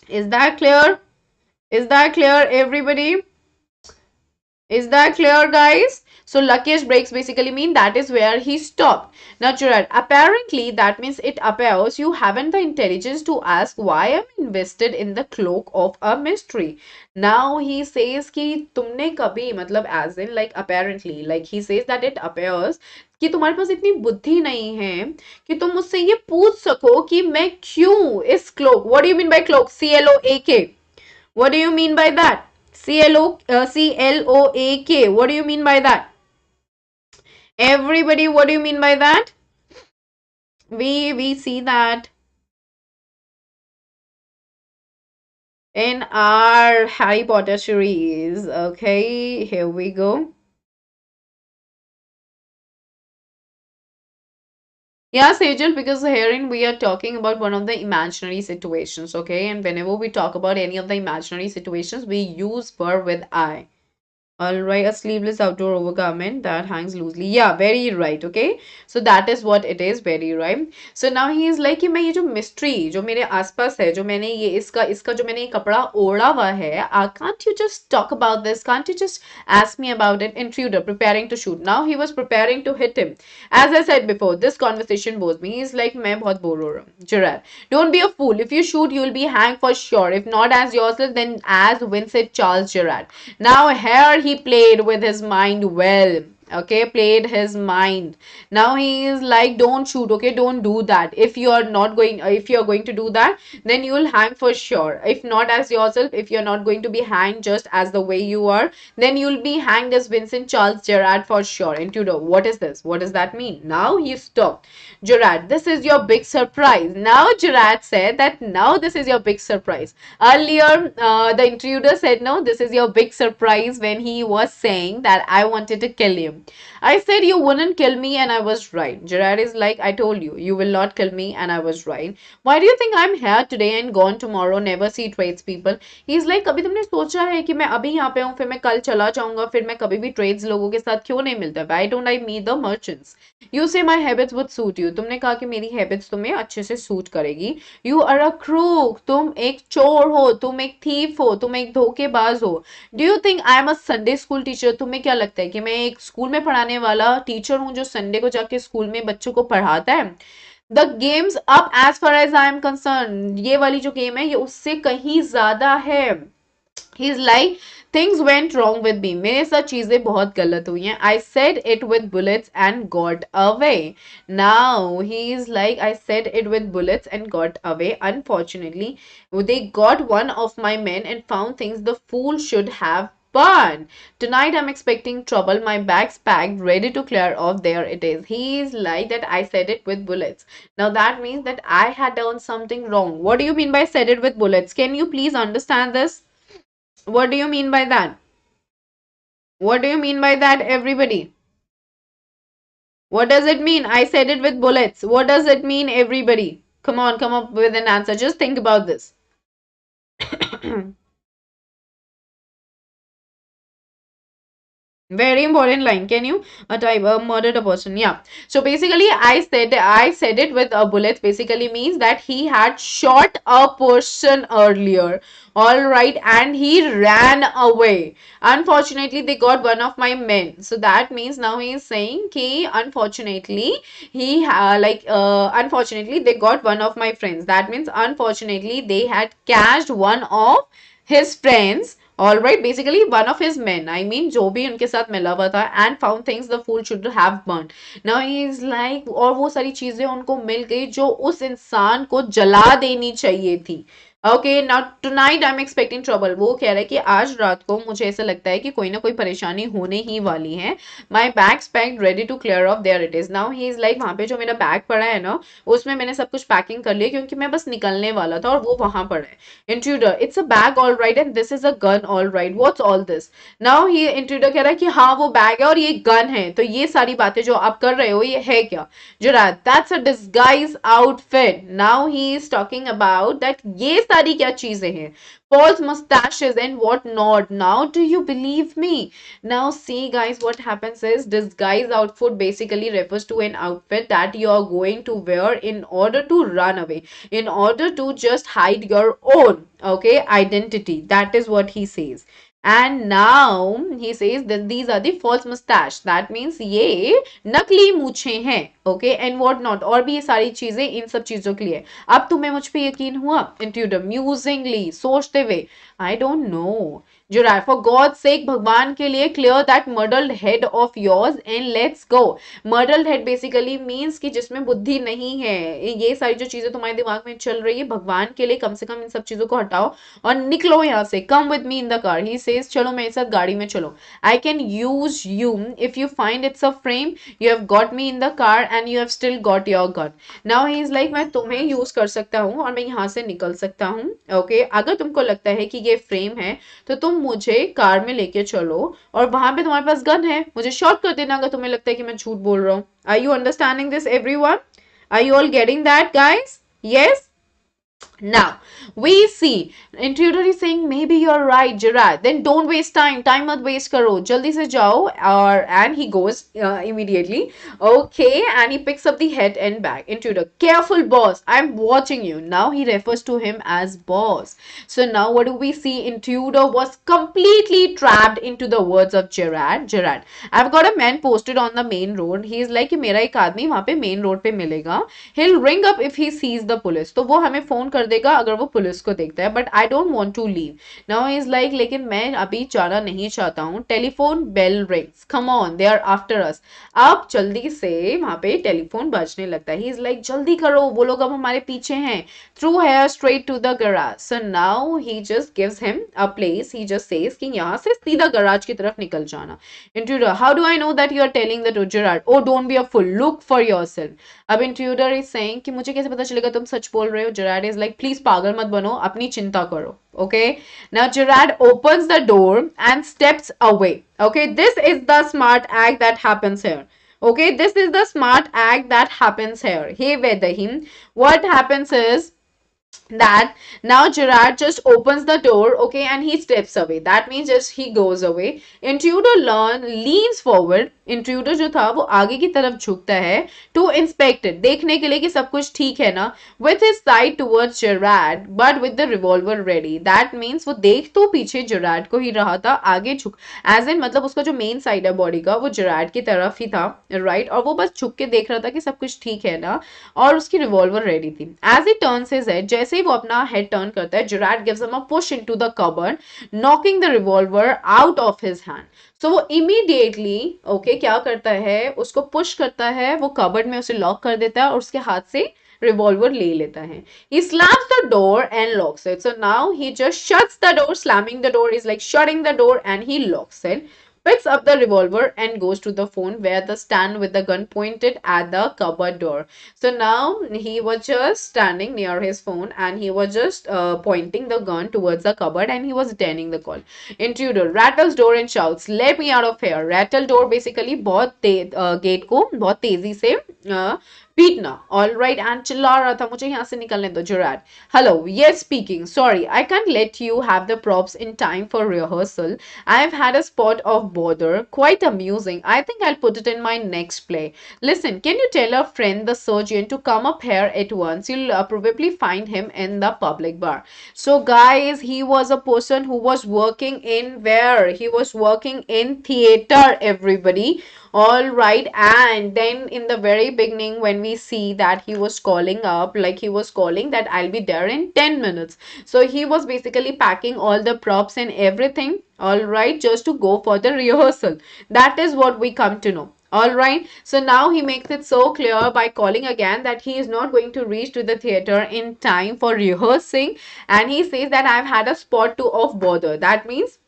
Is that clear? Is that clear, everybody? Is that clear, guys? So luckiest breaks basically mean that is where he stopped. Now, Gerard, apparently that means it appears you haven't the intelligence to ask why I'm invested in the cloak of a mystery. Now he says कि तुमने कभी मतलब as in like apparently like he says that it appears कि तुम्हारे पास इतनी बुद्धि नहीं है कि तुम मुझसे ये पूछ सको कि मैं क्यों इस cloak. What do you mean by cloak? C-L-O-A-K. What do you mean by that? C-L-O-A-K. What do you mean by that? Everybody, what do you mean by that? We see that in our Harry Potter series. Okay, here we go. Yeah, Sejal, because herein we are talking about one of the imaginary situations, okay? And whenever we talk about any of the imaginary situations, we use verb with I. All right, a sleeveless outdoor overgarment that hangs loosely. Yeah, very right. Okay, so that is what it is. Very right. So now he is like कि मैं ये जो mystery जो मेरे आसपास है जो मैंने ये इसका इसका जो मैंने ये कपड़ा ओढ़ा हुआ है can't you just talk about this? Can't you just ask me about it? Intruder preparing to shoot. Now he was preparing to hit him. As I said before, this conversation bores me. He's like मैं बहुत bore हो रहा हूँ. Gerard, don't be a fool. If you shoot, you'll be hanged for sure. If not as yourself, then as Vincent Charles Gerard. Now here he played with his mind well. Okay, played his mind. Now he is like, don't shoot. Okay, don't do that. If you are not going, if you are going to do that, then you will hang for sure. If not as yourself, if you are not going to be hanged just as the way you are, then you'll be hanged as Vincent Charles Gerard for sure. And Tudor, what is this? What does that mean? Now he stopped. Gerard, this is your big surprise. Now Gerard said that now this is your big surprise. Earlier, the intruder said, no, this is your big surprise when he was saying that I wanted to kill you. I said you wouldn't kill me and I was right. Gerard is like, I told you, you will not kill me and I was right. Why do you think I'm here today and gone tomorrow? Never see trades people. He's like, कभी तुमने सोचा है कि मैं अभी यहाँ पे हूँ फिर मैं कल चला जाऊंगा फिर मैं कभी भी ट्रेड्स लोगों के साथ क्यों नहीं मिलता? Why don't I meet the merchants? You say my habits would suit you. तुमने कहा कि मेरी हैबिट्स तुम्हें अच्छे से सूट करेगी. You are a crook. तुम एक चोर हो, तुम एक thief हो, तुम एक धोखेबाज हो. Do you think I am a Sunday school teacher? तुम्हें क्या लगता है कि मैं एक स्कूल में पढ़ाने वाला टीचर हूँ जो संडे को जाके स्कूल में बच्चों को पढ़ाता है? The games up as far as I am concern, ये वाली जो गेम है ये उससे कहीं ज्यादा है. ही is like things went wrong with me, मेरे साथ चीजें बहुत गलत हुई हैं. I said it with bullets and got away. Now he is like I said it with bullets and got away. Unfortunately they got one of my men and found things the fool should have burned. Tonight I'm expecting trouble. My bag's packed, ready to clear off. There it is. He is like that I said it with bullets. Now that means that I had done something wrong. What do you mean by said it with bullets? Can you please understand this? What do you mean by that? What do you mean by that, everybody? What does it mean? I said it with bullets. What does it mean, everybody? Come on, come up with an answer. Just think about this. Very important line. Can you type murdered a person? Yeah. So basically, I said it with a bullets. Basically means that he had shot a person earlier. All right, and he ran away. Unfortunately, they got one of my men. So that means now he is saying कि unfortunately unfortunately they got one of my friends. That means unfortunately they had catched one of his friends. All right, basically one of his men, I mean जो भी उनके साथ मिला हुआ था, and found things the fool should have burned. Now he is like, और वो सारी चीजें उनको मिल गई जो उस इंसान को जला देनी चाहिए थी. Okay, now tonight I am expecting trouble. वो कह रहा है कि आज रात को मुझे ऐसा लगता है कि कोई ना कोई परेशानी होने ही वाली है. My bags packed ready to clear off, there it is. Now he is like वहां पे जो मेरा बैग पड़ा है ना उसमें मैंने सब कुछ पैकिंग कर लिया क्योंकि मैं बस निकलने वाला था और वो वहां पड़ा है. Intruder, it's a bag all right and this is a gun all right. What's all this? Now he intruder कह रहा है कि हाँ वो बैग है और ये गन है, तो ये सारी बातें जो आप कर रहे हो ये है क्या? Gerard, that's a disguise outfit. Now he is talking about that ये सारी क्या चीजें हैं? False mustaches and what not. Now do you believe me? Now see guys, what happens is disguise outfit basically refers to an outfit that you are going to wear in order to run away, in order to just hide your own identity. That is what he says. And now he says that these are the false mustache. That means ये नकली मूछे हैं. Okay, and what not. और भी ये सारी चीजें इन सब चीजों के लिए. अब तुम्हें मुझ पे यकीन हुआ? Intruder, musingly, सोचते हुए. I don't know. जुरार, for God's sake, भगवान के लिए clear that muddled head of yours and let's go. Muddled head basically means कि जिसमें बुद्धि नहीं है. ये सारी जो चीजें तुम्हारे दिमाग में चल रही है, भगवान के लिए कम से कम इन सब चीजों को हटाओ और निकलो यहाँ से. Come with me in the car. He says, चलो मेरे साथ गाड़ी में चलो. I can use you if you find it's a frame. You have got me in the car and you have still got your gun. Now he is like, मैं तुम्हें use कर सकता हूँ और मैं यहाँ से निकल सकता हूँ. Okay, अगर तुमको लगता है कि ये फ्रेम है तो तुम मुझे कार में लेके चलो और वहां पे तुम्हारे पास गन है, मुझे शॉट कर देना अगर तुम्हें लगता है कि मैं झूठ बोल रहा हूँ. Are you understanding this, everyone? Are you all getting that, guys? Yes? Now, we see intruder is saying maybe you're right, Gerard. Then don't waste time. Time mat waste karo. Jaldi se jao. And he goes immediately. Okay, and he picks up the head and bag. Intruder, careful, boss. I'm watching you. Now he refers to him as boss. So now what do we see? Intruder was completely trapped into the words of Gerard. Gerard, I've got a man posted on the main road. He's like कि मेरा एक आदमी वहां पे main road पे मिलेगा. He'll ring up if he sees the police. तो वो हमें फोन कर देगा अगर वो पुलिस को देखता है. But I don't want to leave. Now he's like लेकिन मैं अभी जाना नहीं चाहता हूँ. Telephone bell rings. Come on, they are after us. अब जल्दी से वहां पे टेलीफोन बजने लगता है. He's like जल्दी करो, वो लोग अब हमारे पीछे हैं. Through hair straight to the garage. So now he just gives him a place. He just says कि यहाँ से सीधा garage की तरफ निकल जाना. Intruder, how do I know that you are telling the truth, Gerard? Oh, don't be a fool. Look for yourself. अब intruder is saying कि मुझे कैसे पता चलेगा तुम सच बोल रहे हो. Gerard is like, please पागल मत बनो, अपनी चिंता करो. Okay. Now Gerard opens the door and steps away. Okay. This is the smart act that happens here. Okay. This is the smart act that happens here. Hey, Vedahim. What happens is that now Gerard just opens the door, okay, and he steps away. That means just he goes away. Intruder leans forward. Intruder जो था वो आगे की तरफ झुकता है to inspect it, देखने के लिए कि सब कुछ ठीक है ना, with his side towards Gerard but with the revolver ready. That means वो देख तो पीछे Gerard को ही रहा था, आगे झुक as in मतलब उसका जो मेन साइड है बॉडी का वो Gerard की तरफ ही था, right, और वो बस झुक के देख रहा था कि सब कुछ ठीक है ना, और उसकी रिवॉल्वर रेडी थी. As he turns his head, जैसे ही वो अपना हेड टर्न करता है, Gerard gives him a push into the cupboard, knocking the revolver out of his hand. So वो immediately, okay, क्या करता है, उसको पुश करता है, वो कबर्ड में उसे लॉक कर देता है और उसके हाथ से रिवॉल्वर ले लेता है. He slams the door and locks it. So now he just shuts the door. Slamming the door is like shutting the door, and he locks it, picks up the revolver and goes to the phone where the stand with the gun pointed at the cupboard door. So now he was just standing near his phone and he was just pointing the gun towards the cupboard and he was attending the call. Intruder rattles door and shouts, "Let me out of here!" Rattle door basically बहुत gate को बहुत तेजी से पीटना. All right, and चिल्ला रहा था मुझे यहाँ से निकलने दो. Gerard, hello, yes, speaking. Sorry, I can't let you have the props in time for rehearsal. I've had a spot of bother. Quite amusing. I think I'll put it in my next play. Listen, can you tell a friend, the surgeon, to come up here at once? You'll probably find him in the public bar. So, guys, he was a person who was working in where? He was working in theater, everybody. All right, and then in the very beginning when we see that he was calling up, like he was calling that I'll be there in 10 minutes. So he was basically packing all the props and everything, all right, just to go for the rehearsal. That is what we come to know. All right, so now he makes it so clear by calling again that he is not going to reach to the theater in time for rehearsing, and he says that I've had a spot to of bother. That means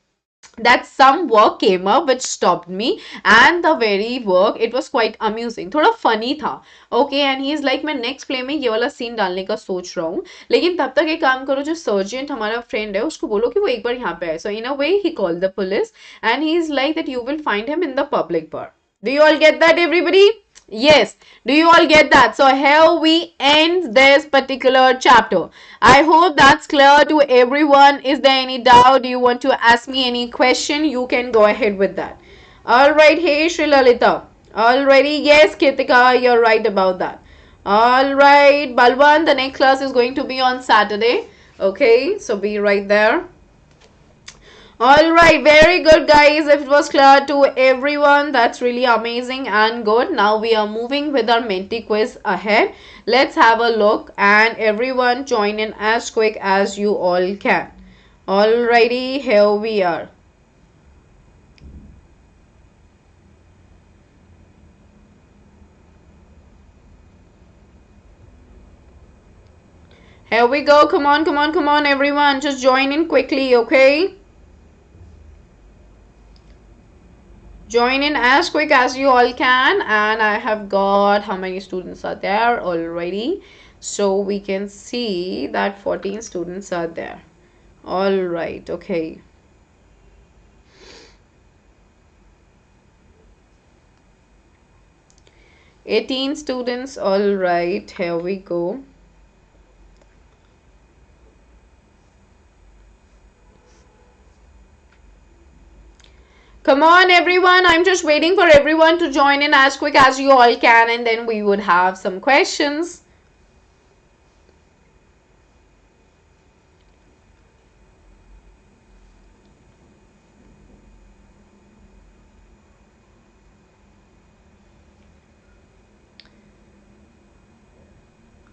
that some work came up which stopped me, and the very work, it was quite amusing, थोड़ा funny था. Okay, and he is like मैं next play में ये वाला scene डालने का सोच रहा हूँ, लेकिन तब तक एक काम करो, जो सर्जेंट हमारा फ्रेंड है उसको बोलो कि वो एक बार यहाँ पे आए. So in a way he called the police and he is like that you will find him in the public bar. Do you all get that, everybody? Yes, do you all get that? So here we end this particular chapter. I hope that's clear to everyone. Is there any doubt? Do you want to ask me any question? You can go ahead with that. Alright, hey Sri Lalita. Alrighty, yes Kritika, you're right about that. Alright, Balwan, the next class is going to be on Saturday. Okay, so be right there. Alright, very good guys. If it was clear to everyone, that's really amazing and good. Now we are moving with our Menti quiz ahead. Let's have a look and everyone join in as quick as you all can. Alrighty, here we are. Here we go. Come on, come on, come on everyone. Just join in quickly, okay? Join in as quick as you all can, and I have got how many students are there already, so we can see that 14 students are there. All right, okay. $18 students. All right, here we go. Come on, everyone. I'm just waiting for everyone to join in as quick as you all can, and then we would have some questions.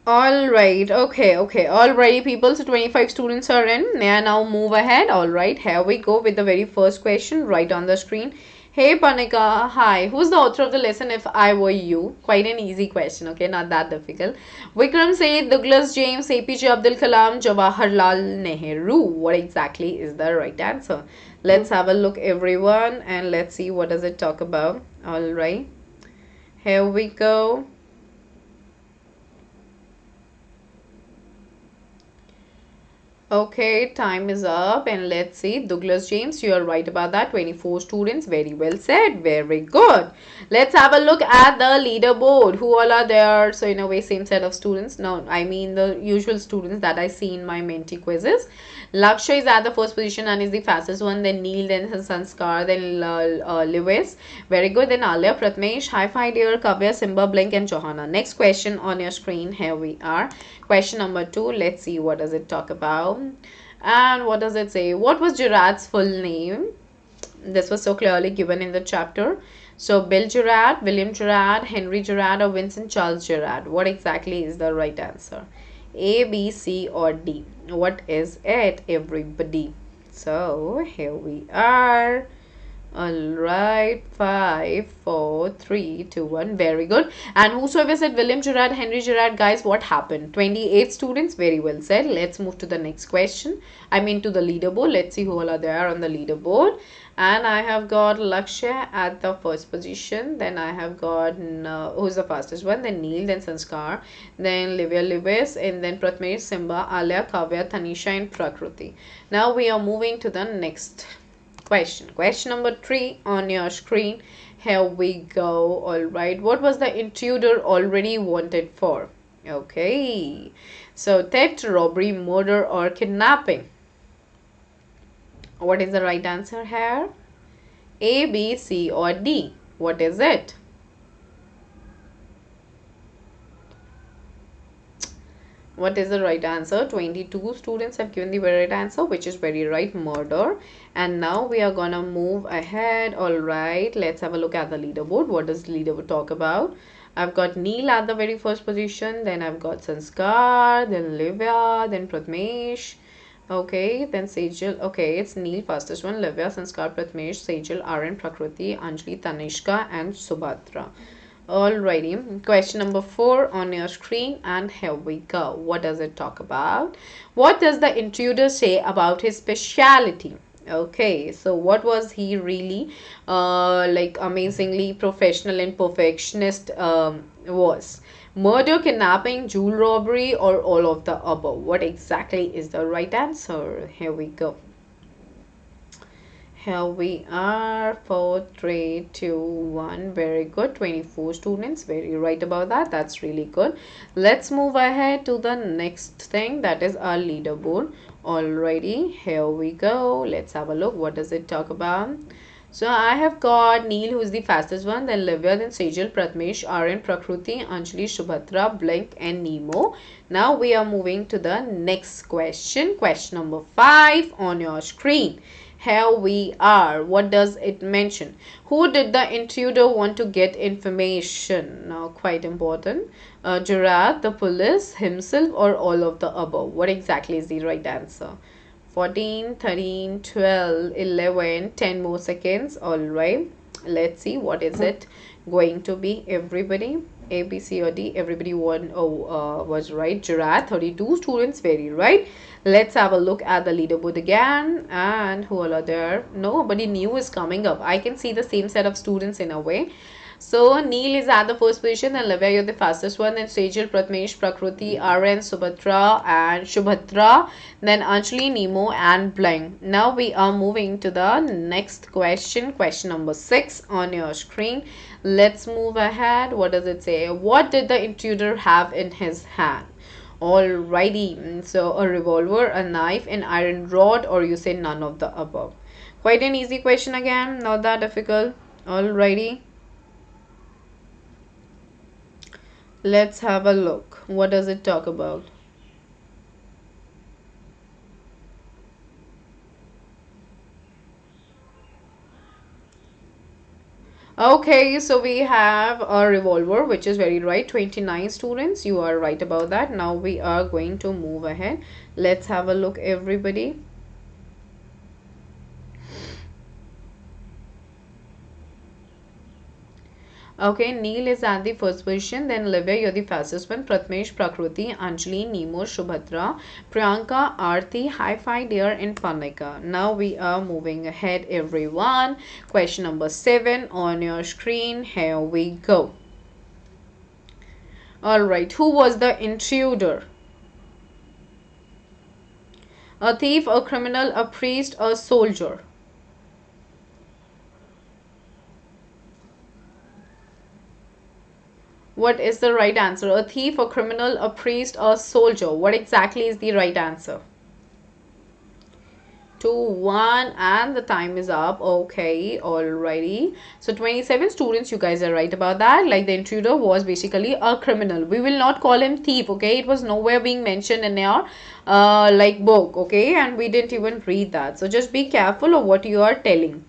All right, okay, alrighty, people. So 25 students are in. Yeah, now move ahead. All right, here we go with the very first question right on the screen. Hey Panika, hi. Who's the author of the lesson if I were you? Quite an easy question, okay, not that difficult. Vikram Seth, Douglas James, APJ Abdul Kalam, Jawaharlal Nehru. What exactly is the right answer? Let's have a look, everyone, and let's see what does it talk about. All right, here we go. Okay, time is up, and let's see. Douglas James, you are right about that. 24 students. Very well said. Very good. Let's have a look at the leaderboard. Who all are there? So, in a way, same set of students. No, I mean the usual students that I see in my Menti quizzes. Lakshay is at the first position and is the fastest one. Then Neil, then Sanskar, then Lewis. Very good. Then Alia, Pratmesh, Hi-Fi Dear, Kavya, Simba, Blink, and Johanna. Next question on your screen. Here we are. Question number 2. Let's see what does it talk about. And what does it say? What was Gerard's full name? This was so clearly given in the chapter. So Bill Gerard, William Gerard, Henry Gerard, or Vincent Charles Gerard. What exactly is the right answer? A, B, C, or D? What is it, everybody? So here we are. Alright, 5, 4, 3, 2, 1. Very good. And whosoever said William Gerard, Henry Gerard, guys, what happened? 28 students. Very well said. Let's move to the next question. I mean to the leaderboard. Let's see who all are there on the leaderboard. And I have got Lakshya at the first position. Then I have got who's the fastest one? Then Neil, then Sanskar, then Livia Lewis, and then Pratmesh, Simba, Alia, Kavya, Tanisha, and Prakriti. Now we are moving to the next question. Question number 3 on your screen. Here we go. All right. What was the intruder already wanted for? Okay. So theft, robbery, murder, or kidnapping? What is the right answer here? A, B, C, or D? What is it? What is the right answer? 22 students have given the very right answer, which is very right, murder. And now we are gonna move ahead. All right, let's have a look at the leaderboard. What does the leaderboard talk about? I've got Neil at the very first position. Then I've got Sanskar, then Livia, then Pratmesh. Okay, then Sejal. Okay, it's Neil, fastest one. Livia, Sanskar, Pratmesh, Sejal, Aryan, Prakriti, Anjali, Tanishka, and Subhadra. Alrighty, question number 4 on your screen, and here we go. What does it talk about? What does the intruder say about his speciality? Okay, so what was he really like amazingly professional and perfectionist was? Murder, kidnapping, jewel robbery, or all of the above? What exactly is the right answer? Here we go. Here we are. 4, 3, 2, 1. Very good. 24 students. Very right about that. That's really good. Let's move ahead to the next thing, that is our leaderboard. Alrighty, here we go. Let's have a look. What does it talk about? So I have got Neil, who is the fastest one, then Livia, then Sejal, Pratmesh, Aryan, Prakriti, Anjali, Subhadra, Blink, and Nemo. Now we are moving to the next question. Question number 5 on your screen. Here we are. What does it mention? Who did the intruder want to get information? Now, quite important. Gerard, the police, himself, or all of the above? What exactly is the right answer? 14, 13, 12, 11, 10 more seconds. All right. Let's see. What is it going to be, everybody? A, B, C, or D? Everybody was right. Gerard, 32 students. Very right. Let's have a look at the leaderboard again. And who all are there? Nobody new is coming up. I can see the same set of students in a way. So Neil is at the first position, and Livia, you're the fastest one. Then Sejal, Pratmesh, Prakriti, Aryan, Subhadra, and Shubhadra. Then Anjali, Nemo, and Blank. Now we are moving to the next question. Question number 6 on your screen. Let's move ahead. What does it say? What did the intruder have in his hand? Alrighty, so a revolver, a knife, an iron rod, or you say none of the above? Quite an easy question again, not that difficult. Alrighty, let's have a look. What does it talk about? Okay, so we have a revolver, which is very right. 29 students. You are right about that. Now we are going to move ahead. Let's have a look, everybody. Okay, Neil is at the first position. Then Livia, you're the fastest one. Pratmesh, Prakruti, Anjali, Nemo, Shubhatra, Priyanka, Arti, High Five, Dear, and Panika. Now we are moving ahead, everyone. Question number 7 on your screen. Here we go. Alright, who was the intruder? A thief, a criminal, a priest, a soldier. What is the right answer? A thief, a criminal, a priest, a soldier. What exactly is the right answer? 2, 1, and the time is up. Okay, alrighty. So 27 students, you guys are right about that. Like, the intruder was basically a criminal. We will not call him thief, okay? It was nowhere being mentioned in our like book, okay? And we didn't even read that. So just be careful of what you are telling.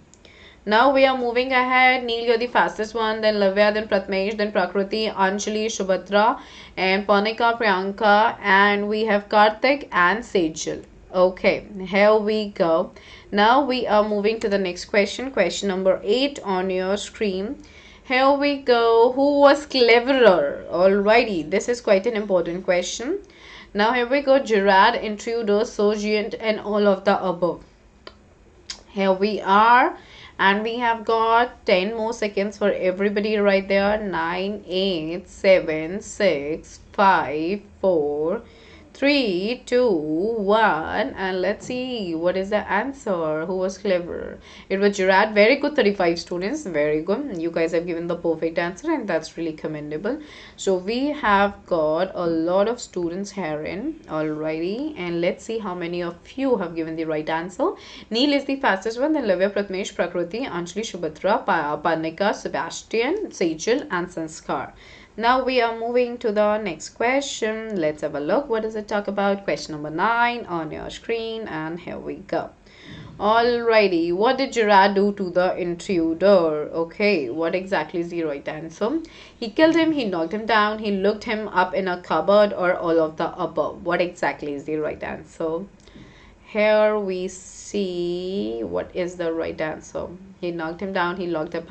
Now we are moving ahead. Neil, you're the fastest one. Then Lavya, then Pratmesh, then Prakruti, Anjali, Shubhatra, and Panika, Priyanka, and we have Karthik and Sejal. Okay, here we go. Now we are moving to the next question. Question number 8 on your screen. Here we go. Who was cleverer? Alrighty, this is quite an important question. Now here we go. Gerard, intruder, sergeant, and all of the above. Here we are, and we have got 10 more seconds for everybody right there. 9, 8, 7, 6, 5, 4, 3, 2, 1, and let's see what is the answer. Who was clever? It was Gerard. Very good. 35 students. Very good. You guys have given the perfect answer, and that's really commendable. So we have got a lot of students here in already, and let's see how many of you have given the right answer. Neil is the fastest one. Then Lavya, Pratmesh, Prakruti, Anjali, Shubhatra, Panika, Sebastian, Sejal, and Sanskar. Now we are moving to the next question. Let's have a look. What does it talk about? Question number 9 on your screen, and here we go. Alrighty, what did Gerard do to the intruder? Okay, what exactly is the right answer? He killed him, he knocked him down, he looked him up in a cupboard, or all of the above. What exactly is the right answer? Here we see what is the right answer. He knocked him down, he locked him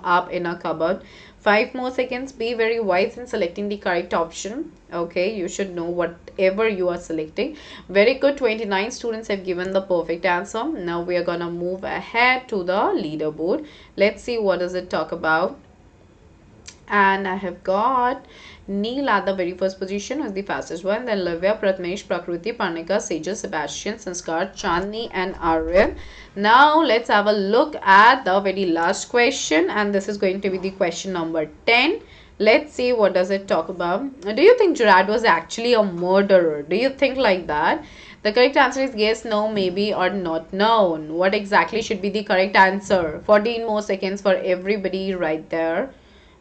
up in a cupboard. 5 more seconds. Be very wise in selecting the correct option. Okay, you should know whatever you are selecting. Very good. 29 students have given the perfect answer. Now we are gonna move ahead to the leaderboard. Let's see what does it talk about. And I have got Neil at the very first position as the fastest one. Then Lavya, Pratmesh, Prakruti, Parnika, Sejal, Sebastian, Sanskar, Chandni, and Aryan. Now let's have a look at the very last question, and this is going to be the question number 10. Let's see what does it talk about. Do you think Gerard was actually a murderer? Do you think like that? The correct answer is yes, no, maybe, or not known. What exactly should be the correct answer? 14 more seconds for everybody right there.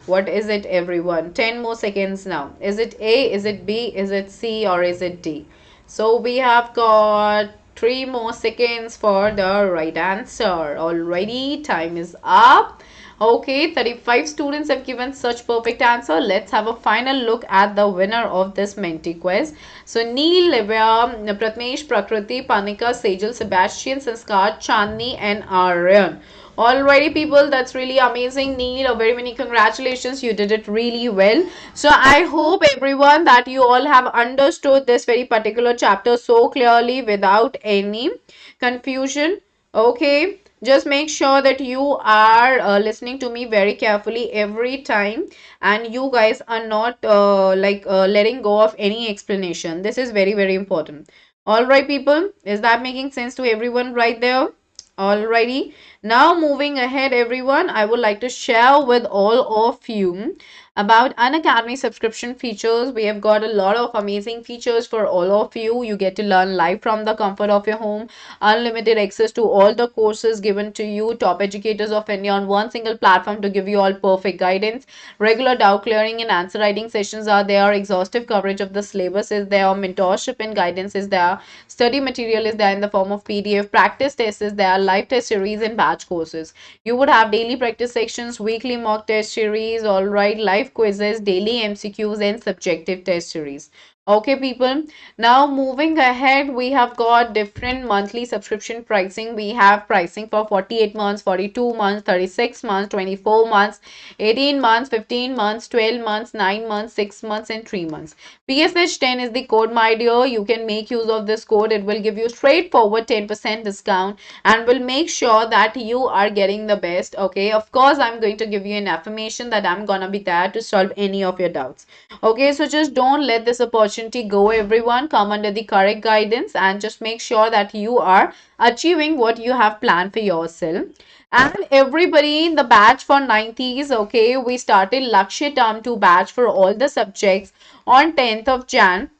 What is it, everyone? 10 more seconds now. Is it A, is it B, is it C, or is it D? So we have got 3 more seconds for the right answer. Already, time is up. Okay, 35 students have given such perfect answer. Let's have a final look at the winner of this Menti quiz. So Neil, Livya, Pratmesh, Prakruti, Panika, Sejal, Sebastian, Sanskar, Chandni, and Aryan. Alrighty, people, that's really amazing. Neil, a very many congratulations. You did it really well. So I hope everyone that you all have understood this very particular chapter so clearly without any confusion. Okay, just make sure that you are listening to me very carefully every time, and you guys are not letting go of any explanation. This is very, very important. All right, people, is that making sense to everyone right there? Alrighty, now moving ahead, everyone, I would like to share with all of you About Unacademy subscription features, we have got a lot of amazing features for all of you. You get to learn live from the comfort of your home, unlimited access to all the courses given to you, top educators of India on one single platform to give you all perfect guidance. Regular doubt clearing and answer writing sessions are there, exhaustive coverage of the syllabus is there, mentorship and guidance is there, study material is there in the form of PDF, practice tests is there, live test series and batch courses. You would have daily practice sections, weekly mock test series, all right, live quizzes, daily MCQs, and subjective test series. Okay, people. Now, moving ahead, we have got different monthly subscription pricing. We have pricing for 48 months, 42 months, 36 months, 24 months, 18 months, 15 months, 12 months, 9 months, 6 months, and 3 months. PSH10 is the code, my dear. You can make use of this code. It will give you straightforward 10% discount and will make sure that you are getting the best. Okay, of course, I'm going to give you an affirmation that I'm gonna be there to solve any of your doubts. Okay, so just don't let this opportunity go, everyone. Come under the correct guidance and just make sure that you are achieving what you have planned for yourself. And everybody in the batch for 90s, okay, we started Lakshya Term 2 batch for all the subjects on 10th of Jan,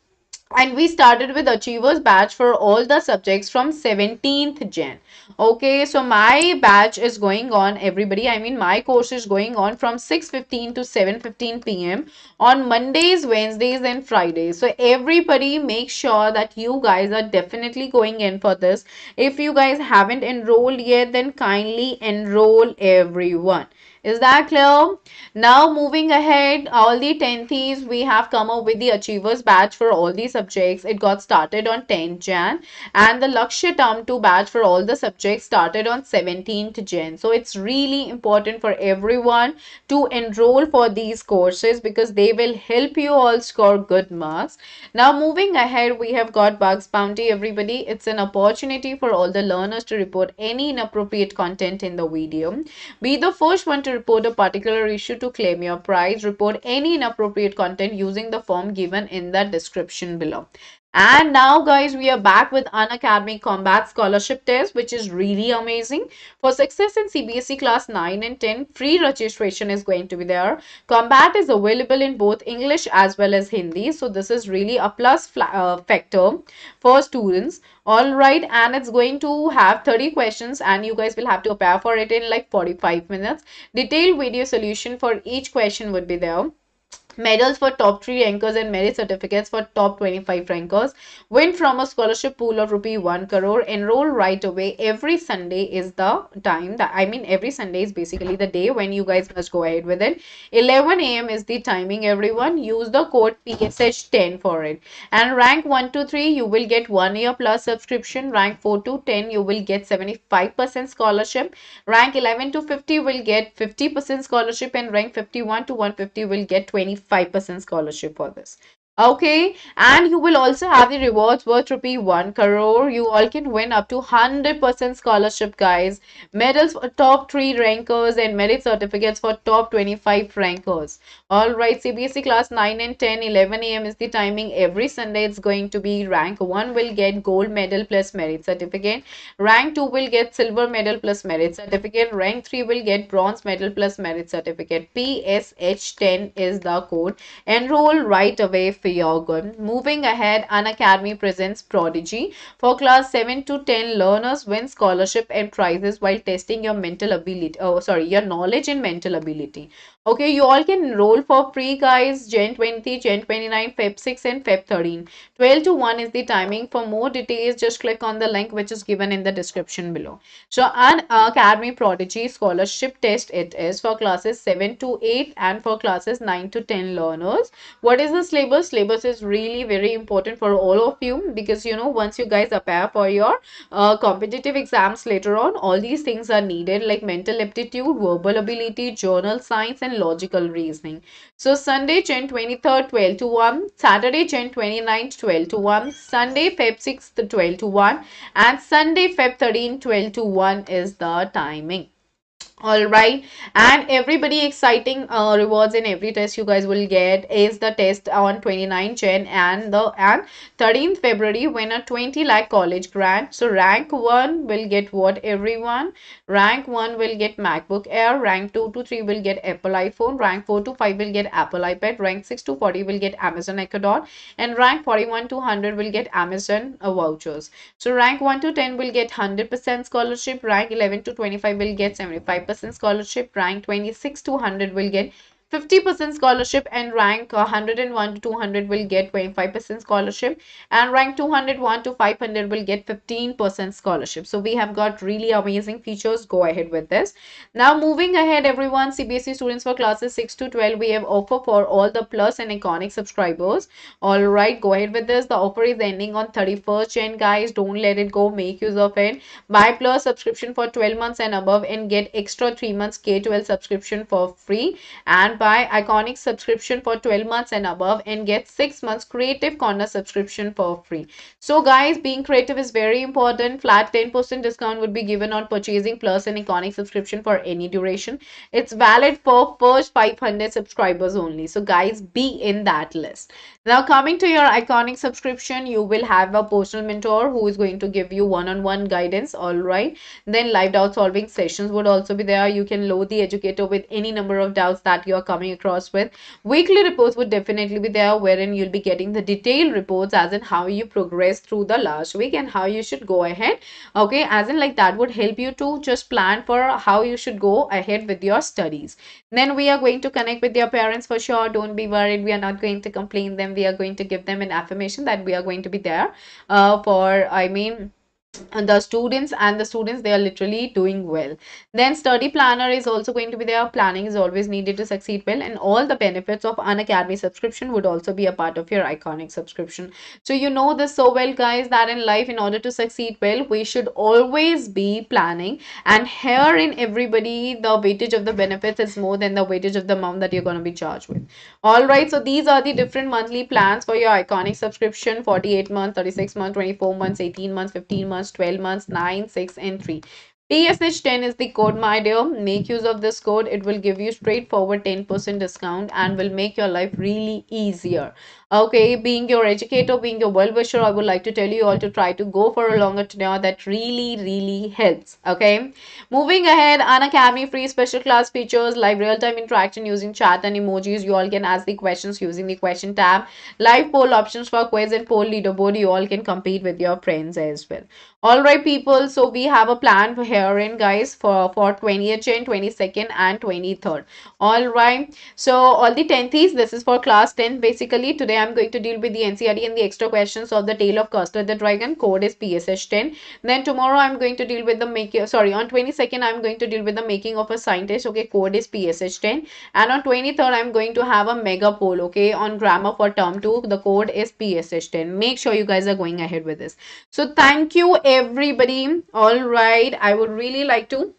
and we started with achievers batch for all the subjects from 17th Jan. Okay, so my batch is going on, everybody, I mean my course is going on from 6:15 to 7:15 p.m. on Mondays, Wednesdays and Fridays. So everybody make sure that you guys are definitely going in for this. If you guys haven't enrolled yet, then kindly enroll, everyone. Is that clear? Now moving ahead, all the 10th, we have come up with the Achievers batch for all the subjects. It got started on 10th Jan, and the Lakshya Term 2 batch for all the subjects started on 17th Jan. So it's really important for everyone to enroll for these courses because they will help you all score good marks. Now moving ahead, we have got Bugs Bounty, everybody. It's an opportunity for all the learners to report any inappropriate content in the video. Be the first one to report a particular issue to claim your prize. Report any inappropriate content using the form given in the description below. And now, guys, we are back with Unacademy Combat Scholarship Test, which is really amazing. For success in CBSE Class 9 and 10, free registration is going to be there. Combat is available in both English as well as Hindi. So this is really a plus factor for students. All right, and it's going to have 30 questions and you guys will have to prepare for it in like 45 minutes. Detailed video solution for each question would be there. Medals for top 3 rankers and merit certificates for top 25 rankers. Win from a scholarship pool of rupee 1 crore. Enroll right away. Every Sunday is the time that, I mean, every Sunday is basically the day when you guys must go ahead with it. 11 a.m. is the timing, everyone. Use the code PSH10 for it. And rank 1 to 3, you will get 1 year plus subscription. Rank 4 to 10, you will get 75% scholarship. Rank 11 to 50 will get 50% scholarship, and rank 51 to 150 will get 25% scholarship for this. Okay, and you will also have the rewards worth rupee 1 crore. You all can win up to 100% scholarship, guys. Medals for top 3 rankers and merit certificates for top 25 rankers. All right, CBSE class 9 and 10, 11 a.m. is the timing. Every Sunday it's going to be rank 1 will get gold medal plus merit certificate. Rank 2 will get silver medal plus merit certificate. Rank 3 will get bronze medal plus merit certificate. PSH10 is the code. Enroll right away for your good. Moving ahead, Unacademy presents Prodigy. For class 7 to 10, learners win scholarship and prizes while testing your mental ability. Oh, sorry, your knowledge and mental ability. Okay, you all can enroll for free, guys. Jan 20, Jan 29, Feb 6 and Feb 13. 12 to 1 is the timing. For more details, just click on the link which is given in the description below. So, an Academy Prodigy Scholarship Test it is for classes 7 to 8 and for classes 9 to 10 learners. What is the syllabus? Syllabus is really very important for all of you because, you know, once you guys prepare for your competitive exams later on, all these things are needed like mental aptitude, verbal ability, journal science and logical reasoning. So Sunday, Jan 23rd, 12 to 1, Saturday, Jan 29th, 12 to 1, Sunday, Feb 6th, 12 to 1, and Sunday, Feb 13, 12 to 1 is the timing. All right, and everybody exciting rewards in every test you guys will get is the test on 29 Jan and 13th February when a 20 lakh college grant. So rank 1 will get what everyone? Rank 1 will get MacBook Air, rank 2 to 3 will get Apple iPhone, rank 4 to 5 will get Apple iPad, rank 6 to 40 will get Amazon Echo Dot, and rank 41 to 100 will get Amazon vouchers. So rank 1 to 10 will get 100% scholarship, rank 11 to 25 will get 75% scholarship, rank 26 to 100 will get 50% scholarship, and rank 101 to 200 will get 25% scholarship, and rank 201 to 500 will get 15% scholarship. So we have got really amazing features. Go ahead with this. Now moving ahead everyone, CBSE students for classes 6 to 12, we have offer for all the plus and iconic subscribers. All right, go ahead with this. The offer is ending on 31st Jan, guys. Don't let it go. Make use of it. Buy plus subscription for 12 months and above and get extra 3 months K12 subscription for free. And buy iconic subscription for 12 months and above and get 6 months Creative Corner subscription for free. So guys, being creative is very important. Flat 10% discount would be given on purchasing plus and iconic subscription for any duration. It's valid for first 500 subscribers only. So guys, be in that list. Now, coming to your iconic subscription, you will have a personal mentor who is going to give you one-on-one guidance. All right. Then live doubt solving sessions would also be there. You can load the educator with any number of doubts that you are coming across with. Weekly reports would definitely be there, wherein you'll be getting the detailed reports as in how you progress through the last week and how you should go ahead. Okay, as in like that would help you to just plan for how you should go ahead with your studies. Then we are going to connect with your parents for sure. Don't be worried. We are not going to complain them. We are going to give them an affirmation that we are going to be there for, I mean, and the students they are literally doing well. Then study planner is also going to be there. Planning is always needed to succeed well, and all the benefits of Unacademy subscription would also be a part of your iconic subscription. So you know this so well, guys, that in life, in order to succeed well, we should always be planning. And here in everybody, the weightage of the benefits is more than the weightage of the amount that you're going to be charged with. All right, so these are the different monthly plans for your iconic subscription: 48 months, 36 months, 24 months, 18 months, 15 months, 12 months, 9, 6, and 3. TSH10 is the code, my dear. Make use of this code. It will give you straightforward 10% discount and will make your life really easier. Okay, being your educator, being your well-wisher, I would like to tell you all to try to go for a longer tenure. That really, really helps. Okay. Moving ahead, Unacademy free special class features, live real-time interaction using chat and emojis. You all can ask the questions using the question tab. Live poll options for quiz and poll leaderboard. You all can compete with your friends as well. All right, people. So we have a plan for herein, guys, for 20th Jan, 22nd, and 23rd. All right. So all the 10th, this is for class 10. Basically, today I'm going to deal with the NCERT and the extra questions of the Tale of Custer the Dragon. Code is PSH10. Then tomorrow I'm going to deal with the making. Sorry, on 22nd I'm going to deal with the making of a scientist. Okay, code is PSH10. And on 23rd I'm going to have a mega poll. Okay, on grammar for term 2. The code is PSH10. Make sure you guys are going ahead with this. So thank you everybody. All right, I would really like to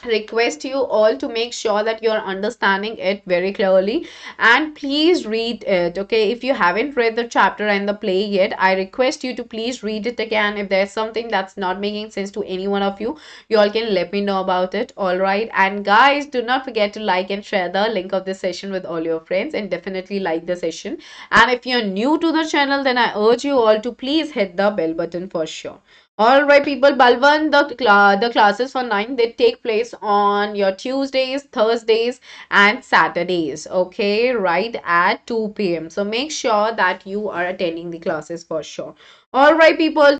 request you all to make sure that you're understanding it very clearly, and please read it. Okay, if you haven't read the chapter and the play yet, I request you to please read it again. If there's something that's not making sense to any one of you, you all can let me know about it. All right, and guys, do not forget to like and share the link of this session with all your friends, and definitely like the session. And if you're new to the channel, then I urge you all to please hit the bell button for sure. All right, people. Balwan, the classes for 9, they take place on your Tuesdays, Thursdays, and Saturdays. Okay, right at 2 p.m. So make sure that you are attending the classes for sure. All right, people.